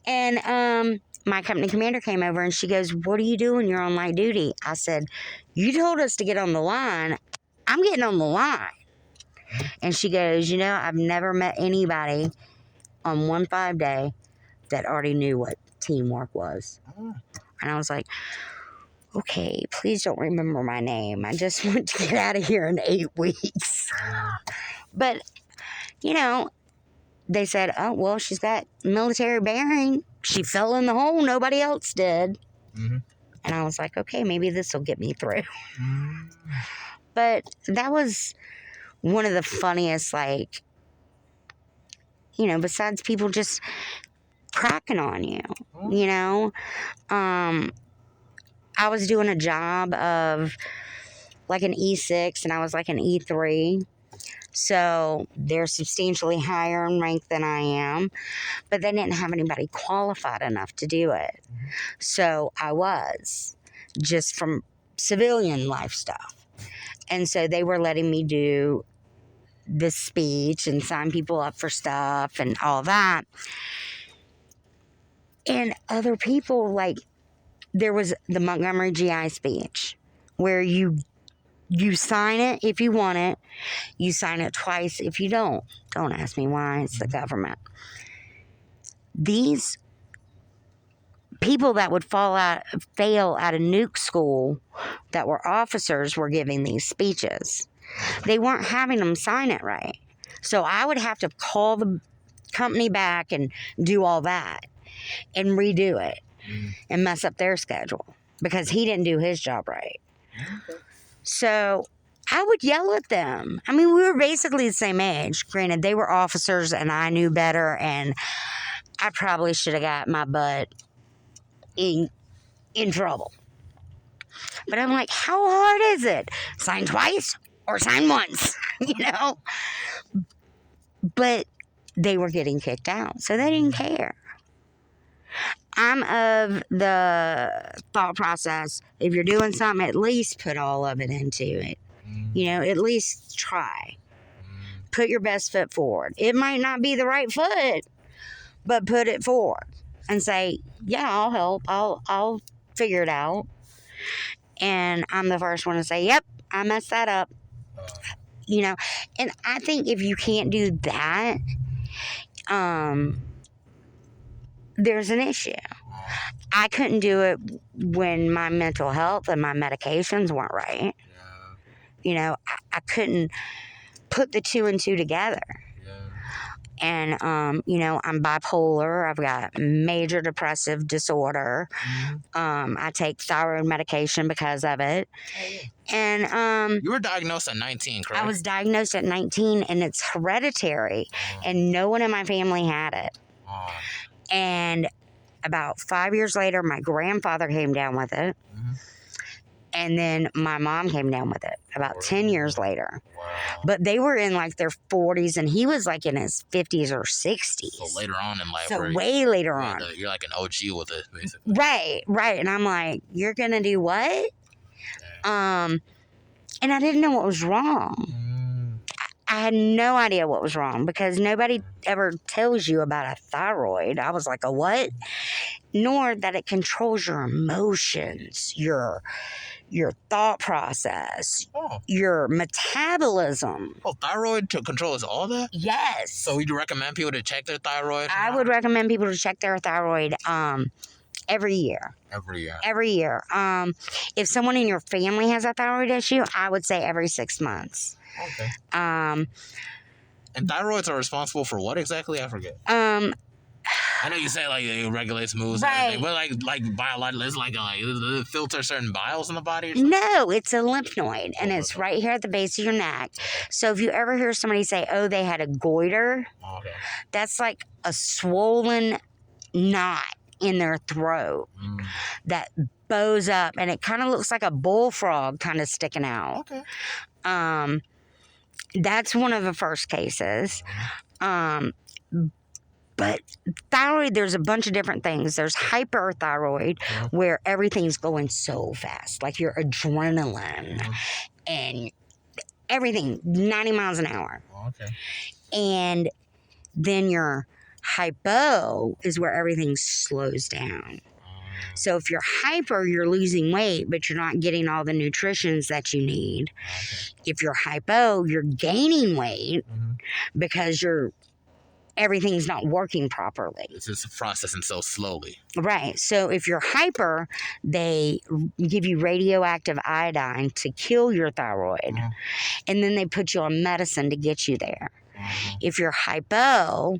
And my company commander came over and she goes, "What are you doing? You're on light duty." I said, "You told us to get on the line. I'm getting on the line." And she goes, "I've never met anybody on 1-5 day that already knew what teamwork was." And I was like, "Okay, please don't remember my name. I just want to get out of here in 8 weeks." But, they said, "Oh, well, she's got military bearing. She fell in the hole. Nobody else did."
Mm-hmm.
And I was like, "Okay, maybe this will get me through." But that was one of the funniest, besides people just cracking on you, I was doing a job of like an E6 and I was like an E3. So they're substantially higher in rank than I am, but they didn't have anybody qualified enough to do it. So I was just from civilian life stuff. And so they were letting me do the speech and sign people up for stuff and all that. And other people, there was the Montgomery GI speech where you sign it if you want it. You sign it twice if you don't. Don't ask me why. It's the government. These people that would fail out of nuke school that were officers were giving these speeches. They weren't having them sign it right. So I would have to call the company back and do all that and redo it and mess up their schedule because he didn't do his job right. So I would yell at them. I mean, we were basically the same age. Granted, they were officers and I knew better, and I probably should have got my butt in trouble. But I'm like, how hard is it? Sign twice or sign once, But they were getting kicked out, so they didn't care. I'm of the thought process, if you're doing something, at least put all of it into it. At least try. Put your best foot forward. It might not be the right foot, but put it forward and say, "Yeah, I'll help. I'll figure it out." And I'm the first one to say, "Yep, I messed that up." And I think if you can't do that, there's an issue. I couldn't do it when my mental health and my medications weren't right. I couldn't put the 2 and 2 together. And, I'm bipolar. I've got major depressive disorder. I take thyroid medication because of it. And
you were diagnosed at 19, correct?
I was diagnosed at 19, and it's hereditary, and no one in my family had it. And about 5 years later, my grandfather came down with it. And then my mom came down with it about 10 years later. But they were in their 40s, and he was in his 50s or 60s.
So later on in life.
So way later on.
You're like an OG with it, basically.
Right. And I'm like, "You're going to do what?" And I didn't know what was wrong. I had no idea what was wrong because nobody ever tells you about a thyroid. I was like, "A what?" Nor that it controls your emotions, your thought process, your metabolism.
Thyroid controls all that?
Yes.
So would you recommend people to check their thyroid?
I would recommend people to check their thyroid every year. Every year. If someone in your family has a thyroid issue, I would say every 6 months.
Okay. And thyroids are responsible for what exactly? I forget. I know you say it regulates moods,
right?
But biologically, it's does it filter certain biles in the body? Or
no, it's a lymph node, and it's right here at the base of your neck. So if you ever hear somebody say, "Oh, they had a goiter," that's like a swollen knot in their throat that bows up, and it kind of looks like a bullfrog kind of sticking out.
Okay.
That's one of the first cases. But thyroid, there's a bunch of different things. There's hyperthyroid, where everything's going so fast, like your adrenaline and everything, 90 miles an hour.
Okay.
And then your hypo is where everything slows down. So if you're hyper, you're losing weight, but you're not getting all the nutritions that you need. If you're hypo, you're gaining weight because everything's not working properly.
It's just processing so slowly.
Right. So if you're hyper, they give you radioactive iodine to kill your thyroid. And then they put you on medicine to get you there. If you're hypo,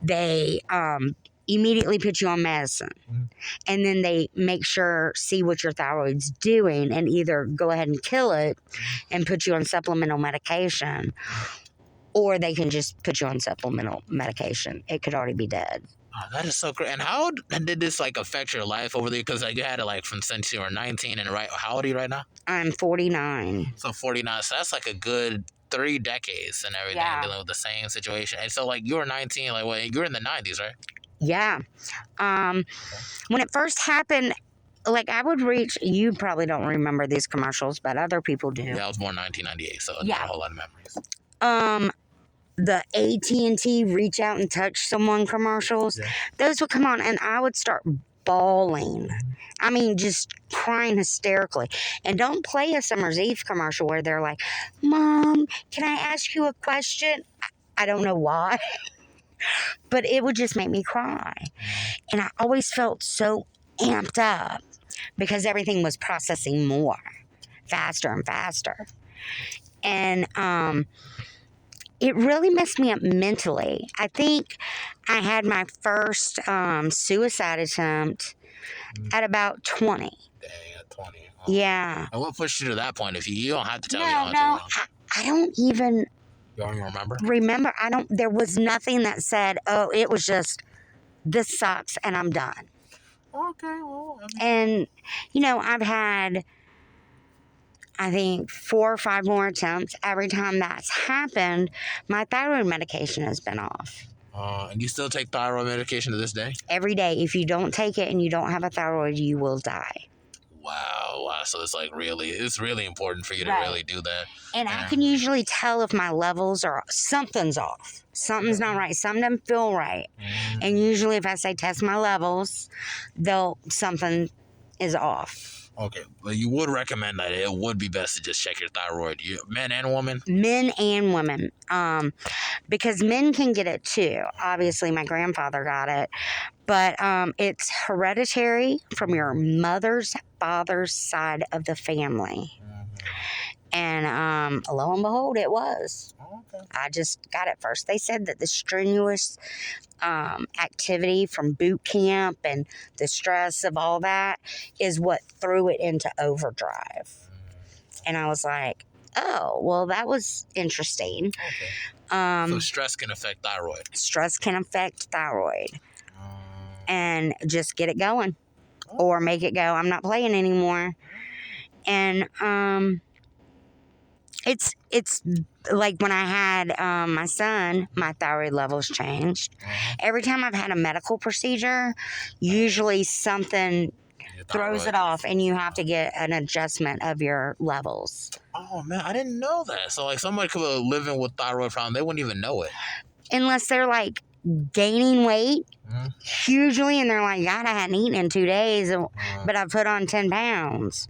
they immediately put you on medicine. And then they see what your thyroid's doing and either go ahead and kill it and put you on supplemental medication, or they can just put you on supplemental medication. It could already be dead.
Oh, that is so great. And how did this affect your life over there? Because you had it from since you were 19 and how old are you right now?
I'm 49.
So 49. So that's a good 3 decades and everything dealing with the same situation. And so you were 19, you were in the 90s, right?
Yeah. When it first happened, I would reach, you probably don't remember these commercials, but other people do.
Yeah, I was born in 1998, so not a whole lot of memories.
The AT&T reach out and touch someone commercials, those would come on and I would start bawling. I mean, just crying hysterically. And don't play a Summer's Eve commercial where they're like, Mom, can I ask you a question? I don't know why, but it would just make me cry. And I always felt so amped up because everything was processing more, faster and faster. And it really messed me up mentally. I think I had my first suicide attempt at about 20.
Dang, at 20. Oh.
Yeah.
And what pushed you to that point? If you don't have to tell me.
I don't even
You don't even
remember. There was nothing that said, oh, it was just, this sucks and I'm done.
Okay, well.
And, I've had, I think, 4 or 5 more attempts. Every time that's happened, my thyroid medication has been off.
And you still take thyroid medication to this day?
Every day. If you don't take it and you don't have a thyroid, you will die.
Wow. So it's really important for you to really do that.
And I can usually tell if my levels something's off. Something's not right. Something doesn't feel right. And usually if I say test my levels, something is off.
Okay, but you would recommend that it would be best to just check your thyroid, men and women?
Men and women, because men can get it too. Obviously, my grandfather got it, but it's hereditary from your father's side of the family. And lo and behold, it was. Okay. I just got it first. They said that the strenuous activity from boot camp and the stress of all that is what threw it into overdrive. And I was like, oh, well, that was interesting.
Okay. So stress can affect thyroid.
Stress can affect thyroid. And just get it going. Or make it go, I'm not playing anymore. And it's like when I had my son, my thyroid levels changed. Every time I've had a medical procedure, usually something throws it off and you have to get an adjustment of your levels.
Oh, man, I didn't know that. So, somebody could be living with thyroid problem, they wouldn't even know it.
Unless they're, gaining weight hugely and they're like, God, I hadn't eaten in 2 days, but I put on 10 pounds.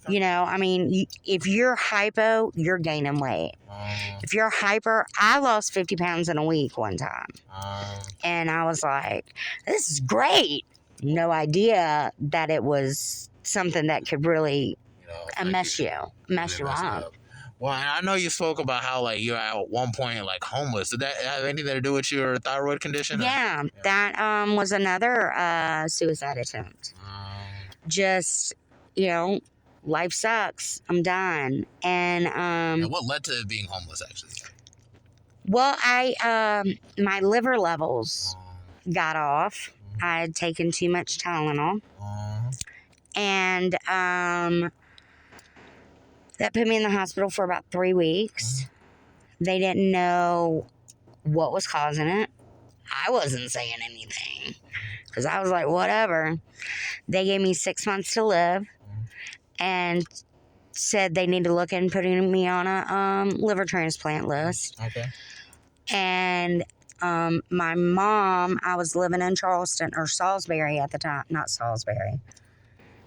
Okay. If you're hypo, you're gaining weight. If you're hyper, I lost 50 pounds in a week one time. And I was like, this is great. No idea that it was something that could really mess you up.
Well, I know you spoke about how you're at one point homeless. Did that have anything to do with your thyroid condition?
Yeah. That was another suicide attempt. Just, life sucks. I'm done. And
what led to being homeless actually?
Well, my liver levels got off. I had taken too much Tylenol. And that put me in the hospital for about 3 weeks. They didn't know what was causing it. I wasn't saying anything because I was like, whatever. They gave me 6 months to live and said they need to look into putting me on a liver transplant list.
Okay.
And My mom, I was living in Charleston or Salisbury at the time. Not Salisbury.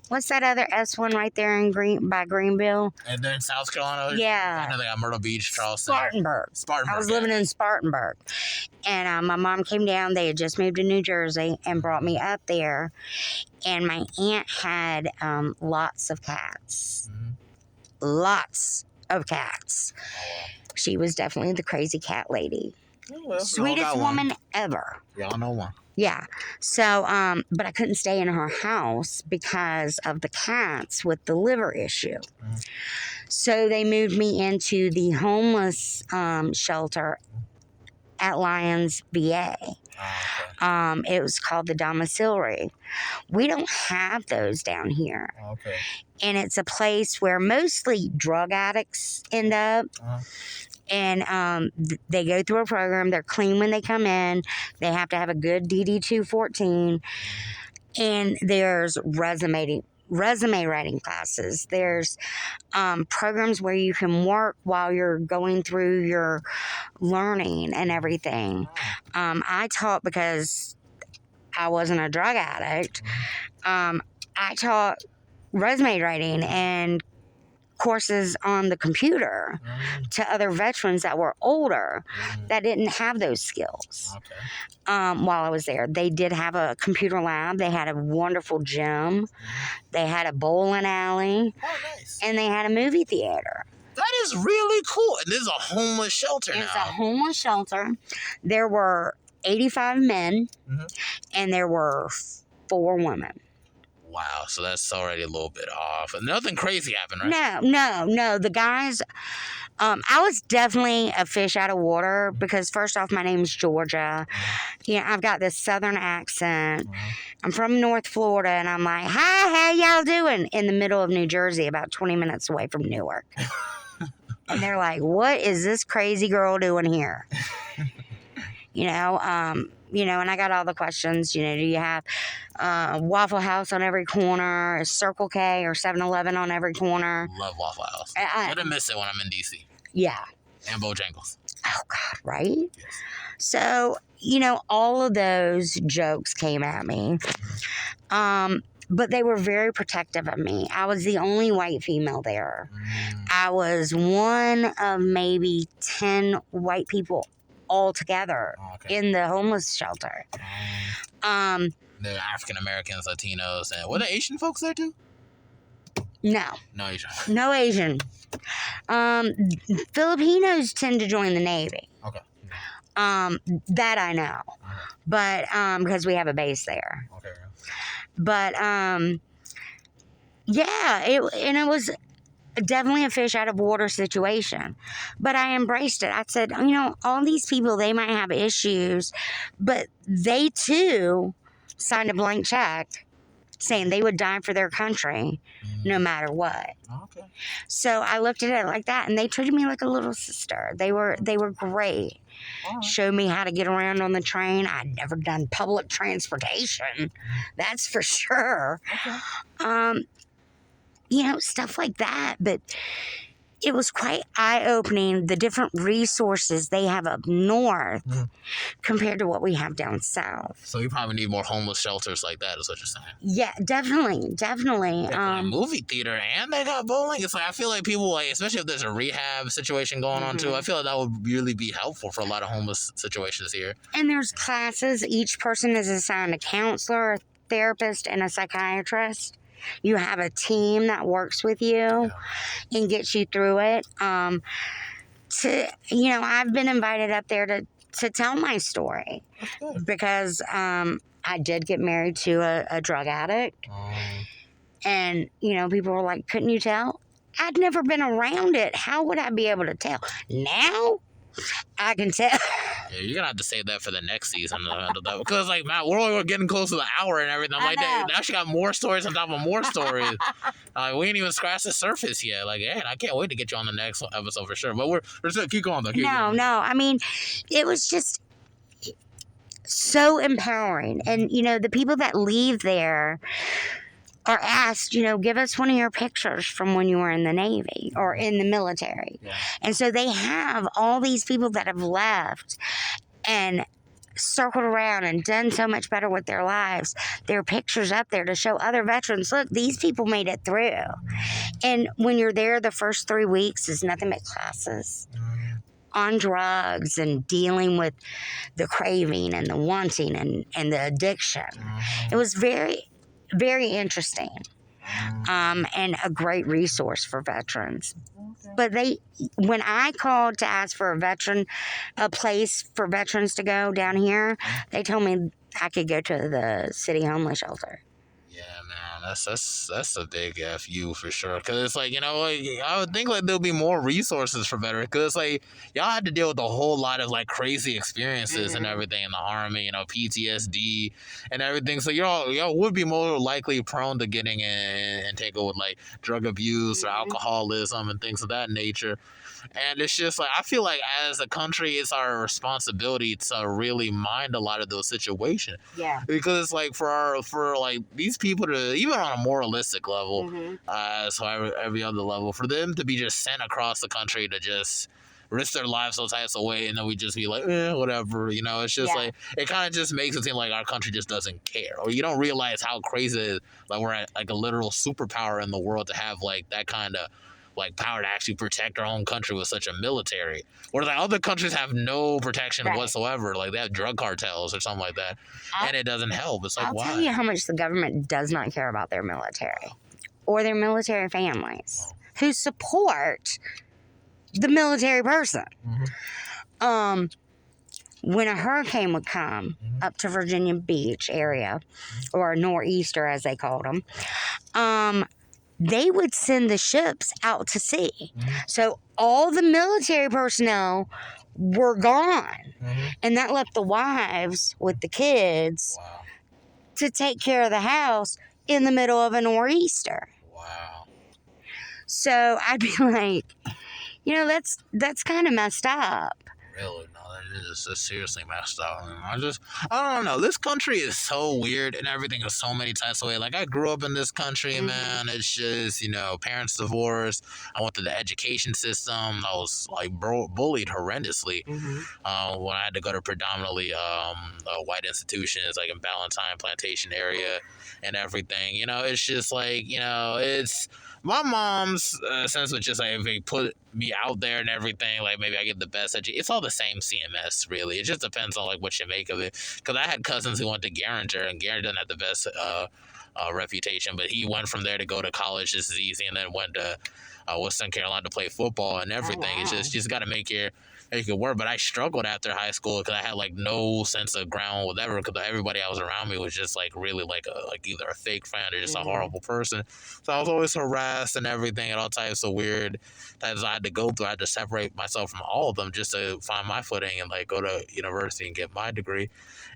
What's that other S one right there in Greenville?
And then South Carolina?
Yeah.
I know they got Myrtle Beach, Charleston.
Spartanburg. I was living in Spartanburg. And my mom came down. They had just moved to New Jersey and brought me up there. And my aunt had lots of cats. Mm-hmm. Lots of cats. Oh, wow. She was definitely the crazy cat lady. Oh, well, sweetest woman ever.
Y'all know one.
Yeah. So, but I couldn't stay in her house because of the cats with the liver issue. Mm-hmm. So they moved me into the homeless shelter at Lyons, VA. Oh, okay. It was called the domiciliary. We don't have those down here.
Okay.
And it's a place where mostly drug addicts end up. Uh-huh. And they go through a program. They're clean when they come in. They have to have a good DD-214. And there's resume writing classes. There's programs where you can work while you're going through your learning and everything. I taught because I wasn't a drug addict. I taught resume writing and courses on the computer to other veterans that were older that didn't have those skills. Okay. While I was there, they did have a computer lab. They had a wonderful gym. They had a bowling alley. Oh, nice. And they had a movie theater.
That is really cool. And this is a homeless shelter now.
It's a homeless shelter. There were 85 men, and there were 4 women.
Wow, so that's already a little bit off. And nothing crazy happened, right?
No. The guys, I was definitely a fish out of water because first off, my name's Georgia. I've got this southern accent. I'm from North Florida, and I'm like, hi, how y'all doing? In the middle of New Jersey, about 20 minutes away from Newark. And they're like, what is this crazy girl doing here? And I got all the questions. Do you have Waffle House on every corner, a Circle K or 7-Eleven on every corner?
Love Waffle House. I'm gonna miss it when I'm in DC.
Yeah.
And Bojangles.
Oh, God, right?
Yes.
So, all of those jokes came at me. But they were very protective of me. I was the only white female there. I was one of maybe 10 white people all together in the homeless shelter.
The African Americans, Latinos, and were the Asian folks there too?
No Asian. No Asian. Filipinos tend to join the Navy. Okay. That I know, but because we have a base there. Okay. But it was definitely a fish out of water situation, but I embraced it. I said, all these people, they might have issues, but they too signed a blank check saying they would die for their country no matter what. Okay. So I looked at it like that, and they treated me like a little sister. They were great. Right. Showed me how to get around on the train. I'd never done public transportation. That's for sure. Okay. Stuff like that. But it was quite eye-opening, the different resources they have up north compared to what we have down south.
So you probably need more homeless shelters like that, is what you're saying?
Yeah, definitely.
Movie theater, and they got bowling. It's like, I feel like people, especially if there's a rehab situation going on too, I feel like that would really be helpful for a lot of homeless situations here.
And there's classes. Each person is assigned a counselor, a therapist, and a psychiatrist. You have a team that works with you and gets you through it. I've been invited up there to tell my story because I did get married to a drug addict. And, people were like, couldn't you tell? I'd never been around it. How would I be able to tell? Now I can tell.
Yeah, you're gonna have to save that for the next season because, man, we're only getting close to the hour and everything. I'm like, now she got more stories on top of more stories. We ain't even scratched the surface yet. I can't wait to get you on the next episode for sure. But we're still keep going though.
No. I mean, it was just so empowering, and the people that leave there are asked, give us one of your pictures from when you were in the Navy or in the military. Yeah. And so they have all these people that have left, and circled around and done so much better with their lives. There are pictures up there to show other veterans, look, these people made it through. And when you're there, the first 3 weeks is nothing but classes on drugs and dealing with the craving and the wanting and the addiction. It was very, very interesting. And a great resource for veterans. But when I called to ask for a place for veterans to go down here, they told me I could go to the city homeless shelter.
Yeah, man, that's a big FU for sure. Cause it's like, I would think like there'll be more resources for veterans. Cause it's like y'all had to deal with a whole lot of like crazy experiences and everything in the army, PTSD and everything. So y'all would be more likely prone to getting in and take with like drug abuse or alcoholism and things of that nature. And it's just like, I feel like as a country, it's our responsibility to really mind a lot of those situations.
Yeah.
Because it's like for like these people to, even on a moralistic level, so every other level, for them to be just sent across the country to just risk their lives those types of way, and then we just be like, whatever, it's just like, it kind of just makes it seem like our country just doesn't care, or you don't realize how crazy it is, like we're at like a literal superpower in the world to have like that kind of like power to actually protect our own country with such a military. Whereas like other countries have no protection whatsoever. Like they have drug cartels or something like that. And it doesn't help. It's like, why?
I'll tell you how much the government does not care about their military or their military families who support the military person. When a hurricane would come up to Virginia Beach area, or nor'easter as they called them, they would send the ships out to sea. So all the military personnel were gone. And that left the wives with the kids to take care of the house in the middle of a nor'easter.
Wow.
So I'd be like, that's kind of messed up.
Really? No, that is seriously messed up. I don't know. This country is so weird and everything is so many types of way. Like, I grew up in this country, man. It's just, parents divorced. I went through the education system. I was, like, bullied horrendously when I had to go to predominantly white institutions, like in Ballantyne Plantation area and everything. It's just like, it's... My mom's sense was just like, if they put me out there and everything, like maybe I get the best education. It's all the same CMS, really. It just depends on like what you make of it. Because I had cousins who went to Garinger, and Garinger doesn't have the best reputation, but he went from there to go to college just as easy, and then went to Western Carolina to play football and everything. Oh, wow. It's just, you just got to make it work. But I struggled after high school because I had like no sense of ground, whatever. Because everybody I was around me was just like really like either a fake friend or just a horrible person. So I was always harassed and everything, and all types of weird types I had to go through. I had to separate myself from all of them just to find my footing and like go to university and get my degree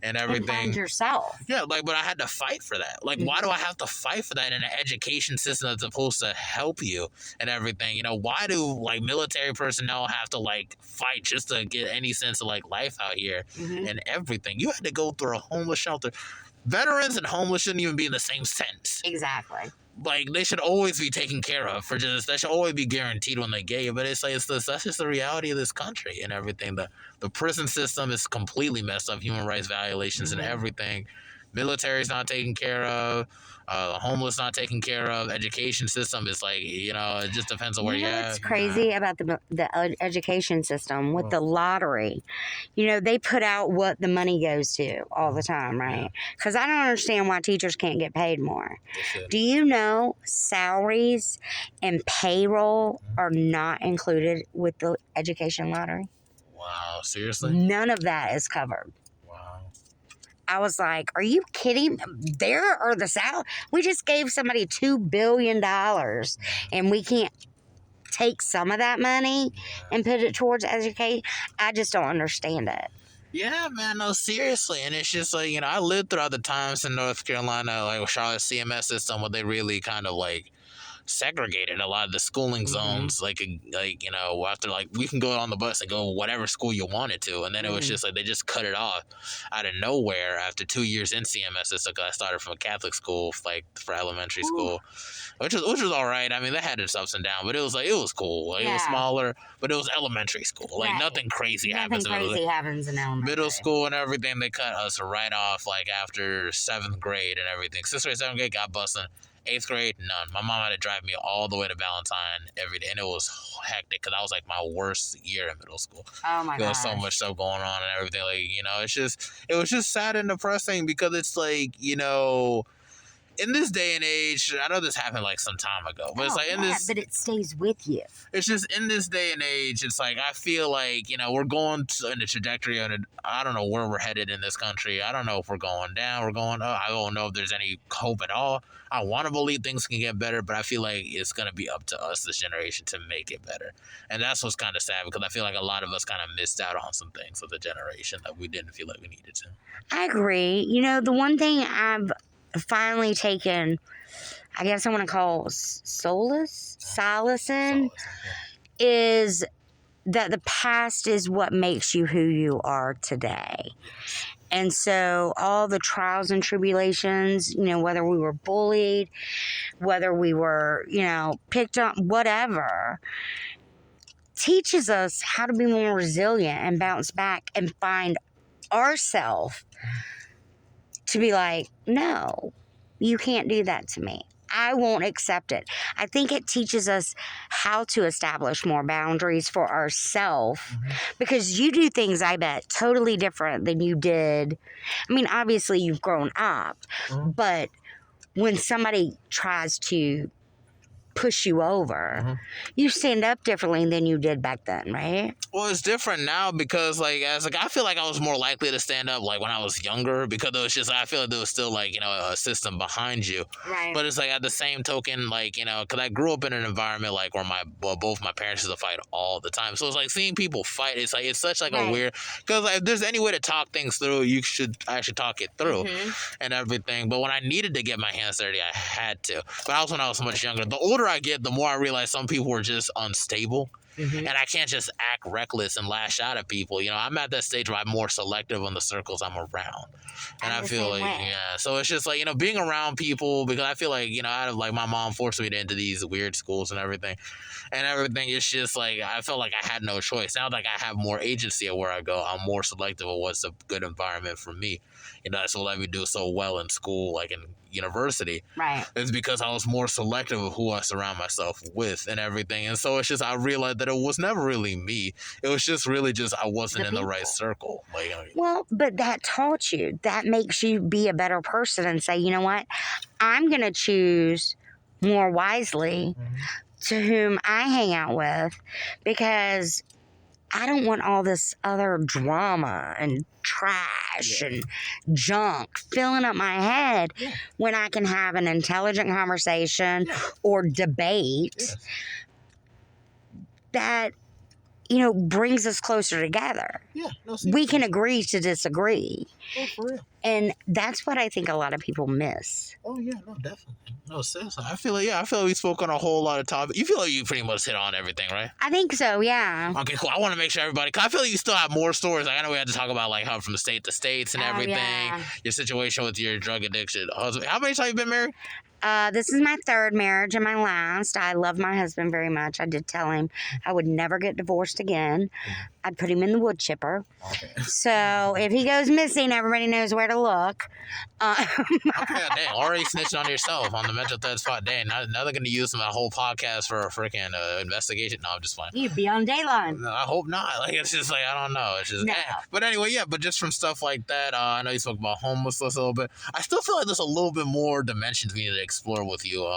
and everything. And
find yourself.
Yeah, like, but I had to fight for that. Like, why do I have to fight for that in an education system that's supposed to help you and everything? Why do like military personnel have to like fight just to get any sense of like life out here and everything? You had to go through a homeless shelter. Veterans and homeless shouldn't even be in the same sentence.
Exactly.
Like, they should always be taken care of that should always be guaranteed when they get you. But it's like, that's just the reality of this country and everything. The prison system is completely messed up, human rights violations and everything. Military's not taken care of. The homeless not taken care of. Education system is like, it just depends on where you're at.
What's crazy about the education system with the lottery? They put out what the money goes to all the time, right? Because I don't understand why teachers can't get paid more. Do you know salaries and payroll are not included with the education lottery?
Wow, seriously?
None of that is covered. I was like, are you kidding? There are the salary. We just gave somebody $2 billion and we can't take some of that money and put it towards education. I just don't understand it.
Yeah, man, no, seriously. And it's just like, I lived throughout the times in North Carolina, like Charlotte CMS system, where they really kind of like segregated a lot of the schooling zones. Like after like we can go on the bus and go whatever school you wanted to, and then it was just like they just cut it off out of nowhere after 2 years in CMS. So I started from a Catholic school, like for elementary school, which was all right. I mean, they had its ups and downs, but it was cool. Like, it was smaller, but it was elementary school. Like nothing crazy happens.
Nothing crazy happens in elementary.
Middle school and everything, they cut us right off. Like after 7th grade and everything. 6th grade, 7th grade, got busting. 8th grade, none. My mom had to drive me all the way to Valentine every day, and it was hectic because that was like my worst year in middle school.
Oh my god!
There was so much stuff going on and everything. Like it was just sad and depressing because it's like in this day and age, I know this happened like some time ago, but it's like
but it stays with you.
It's just in this day and age, it's like I feel like we're going in a trajectory, and I don't know where we're headed in this country. I don't know if we're going down, we're going up. I don't know if there's any hope at all. I want to believe things can get better, but I feel like it's gonna be up to us, this generation, to make it better. And that's what's kind of sad because I feel like a lot of us kind of missed out on some things with the generation that we didn't feel like we needed to.
I agree. The one thing I've finally taken, I guess I want to call solace in, is that the past is what makes you who you are today. And so all the trials and tribulations, whether we were bullied, whether we were, picked up, whatever, teaches us how to be more resilient and bounce back and find ourselves to be like, no, you can't do that to me. I won't accept it. I think it teaches us how to establish more boundaries for ourselves because you do things, I bet, totally different than you did. I mean, obviously you've grown up, but when somebody tries to push you over, you stand up differently than you did back then, right?
Well, it's different now because I feel like I was more likely to stand up like when I was younger because it was just I feel like there was still a system behind you,
right?
But it's like at the same token, because I grew up in an environment like where both my parents used to fight all the time, so it's like seeing people fight. It's like it's such like a weird because if there's any way to talk things through, you should actually talk it through and everything. But when I needed to get my hands dirty, I had to. But also when I was much younger, the older I get, the more I realize some people were just unstable. And I can't just act reckless and lash out at people. I'm at that stage where I'm more selective on the circles I'm around. And I feel like, so it's just like, being around people because I feel like, out of like my mom forced me into these weird schools and everything. It's just like, I felt like I had no choice. Now that I have more agency at where I go, I'm more selective of what's a good environment for me. That's what let me do so well in school, like in university.
Right.
It's because I was more selective of who I surround myself with and everything. And so it's just, I realized that it was never really me. It was just really just, I wasn't in the right circle.
Well, but that taught you, that makes you be a better person and say, you know what, I'm going to choose more wisely to whom I hang out with because I don't want all this other drama and trash and junk filling up my head when I can have an intelligent conversation or debate that, brings us closer together.
Yeah, no,
we can agree to disagree.
Oh, for real.
And that's what I think a lot of people miss.
Oh, yeah, no, definitely. No, seriously. I feel like we spoke on a whole lot of topics. You feel like you pretty much hit on everything, right?
I think so, yeah.
Okay, cool. I want to make sure everybody, because I feel like you still have more stories. Like, I know we had to talk about, like, how from state to states and everything. Your situation with your drug addiction. How many times have you been married?
This is my third marriage and my last. I love my husband very much. I did tell him I would never get divorced again. I'd put him in the wood chipper. Okay. So if he goes missing, everybody knows where to look.
Okay, dang, already snitched on yourself on the mental threat spot. Dang, now they're going to use my whole podcast for a freaking investigation. No, I'm just fine.
You'd be on Dayline.
No, I hope not. Like, it's just like, I don't know. It's just,
no.
But anyway, but just from stuff like that, I know you spoke about homelessness a little bit. I still feel like there's a little bit more dimensions we need to explore with you,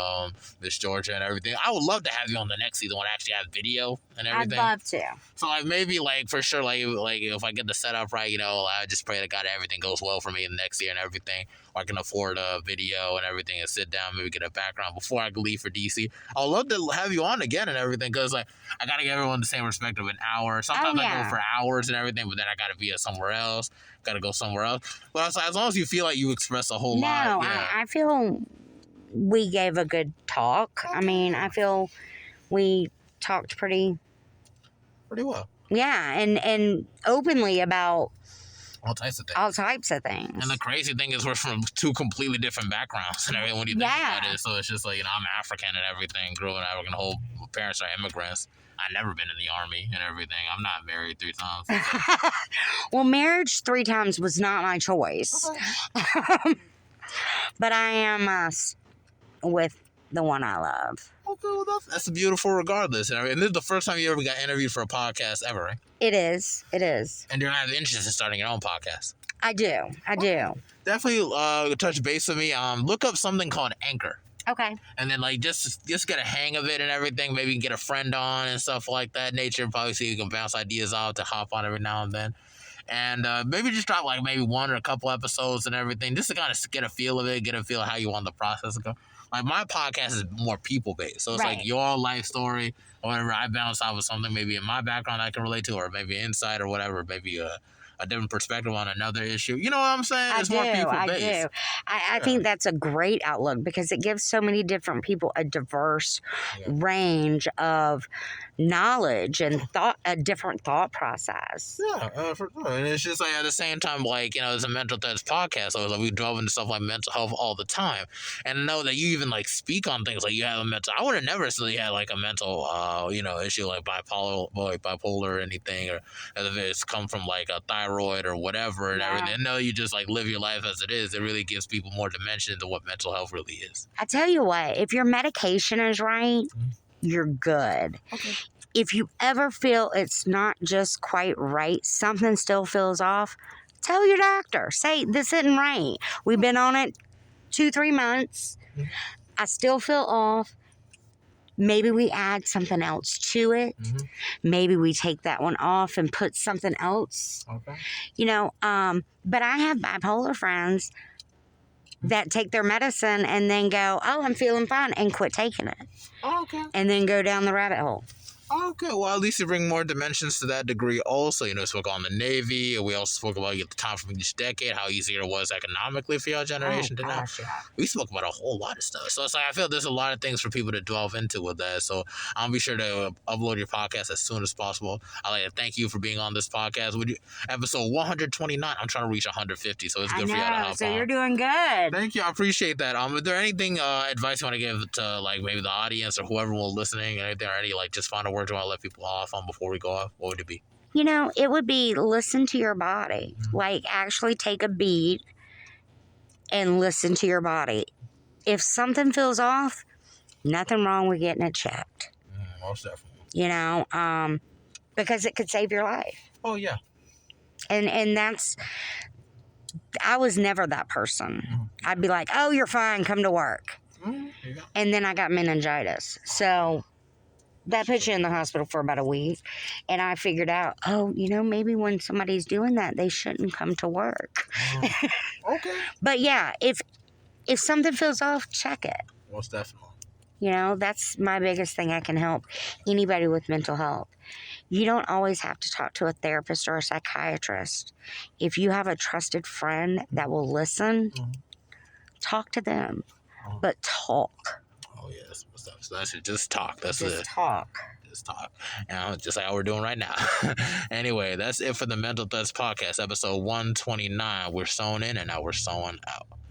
Miss Georgia and everything. I would love to have you on the next season when I actually have video and everything.
I'd love to.
So like maybe like for sure like if I get the setup right, I just pray to God everything goes well for me in the next year and everything. Or I can afford a video and everything and sit down, maybe get a background before I leave for DC. I'd love to have you on again and everything because like I gotta give everyone the same respect of an hour. Sometimes I go for hours and everything, but then I gotta be somewhere else. Gotta go somewhere else. But as long as you feel like you express a whole lot.
No, I feel we gave a good talk. I mean, I feel we talked pretty
well.
Yeah, and openly about
all types of
things.
And the crazy thing is, we're from two completely different backgrounds and everything when you think about it. So it's just like, I'm African and everything. Grew up in African. Whole parents are immigrants. I've never been in the army and everything. I'm not married 3 times. So.
Well, marriage 3 times was not my choice. Okay. But I am with the one I love.
Okay, well, that's beautiful regardless. And this is the first time you ever got interviewed for a podcast ever, right?
It is. And
you're not interested in starting your own podcast?
I do.
Definitely touch base with me. Look up something called Anchor.
Okay.
And then just get a hang of it and everything. Maybe you can get a friend on and stuff like that. Nature, probably see you can bounce ideas off to hop on every now and then. And maybe just drop maybe 1 or a couple episodes and everything, just to kind of get a feel of it, get a feel of how you want the process to go. Like, my podcast is more people-based. So it's like your life story or whatever. I bounce off of something maybe in my background I can relate to, or maybe insight or whatever, maybe a different perspective on another issue. You know what I'm saying? It's more people-based.
I think that's a great outlook because it gives so many different people a diverse range of knowledge and a different thought process.
Yeah, for sure. And it's just at the same time, it's a mental health podcast. So we delve into stuff like mental health all the time. And know that you even speak on things like you have a mental. I would have never really had a mental, issue like bipolar or anything, or if it's come from a thyroid or whatever and everything. And know you just live your life as it is. It really gives people more dimension to what mental health really is.
I tell you what, if your medication is right, you're good. Okay. If you ever feel it's not just quite right, something still feels off, tell your doctor. Say, this isn't right. We've been on it 2-3 months. I still feel off. Maybe we add something else to it. Maybe we take that one off and put something else. Okay. But I have bipolar friends that take their medicine and then go, oh, I'm feeling fine, and quit taking it. Oh, okay. And then go down the rabbit hole.
Okay, well, at least you bring more dimensions to that degree also. Spoke on the Navy, and we also spoke about the time from each decade, how easier it was economically for your generation to now. Yeah. We spoke about a whole lot of stuff. So it's I feel there's a lot of things for people to delve into with that. So I'll be sure to upload your podcast as soon as possible. I'd like to thank you for being on this podcast. Episode 129, I'm trying to reach 150, so it's good for you to hop on.
So you're doing good.
Thank you, I appreciate that. Is there anything, advice you want to give to, maybe the audience or whoever will listening, or anything, or any, just final words you want to let people off on before we go off? What would it be?
It would be listen to your body. Actually take a beat and listen to your body. If something feels off, nothing wrong with getting it checked.
Most definitely.
Because it could save your life.
Oh, yeah.
And that's... I was never that person. I'd be like, oh, you're fine, come to work. And then I got meningitis. So... that put you in the hospital for about a week. And I figured out, maybe when somebody's doing that, they shouldn't come to work.
Okay.
But yeah, if something feels off, check it.
Most definitely.
That's my biggest thing I can help anybody with mental health. You don't always have to talk to a therapist or a psychiatrist. If you have a trusted friend that will listen, talk to them. But talk.
Oh, yes. So that's it. Just talk. That's
just
it.
Talk.
Just talk. Just like how we're doing right now. Anyway, that's it for the Mental Thoughts Podcast, episode 129. We're sewn in and now we're sewn out.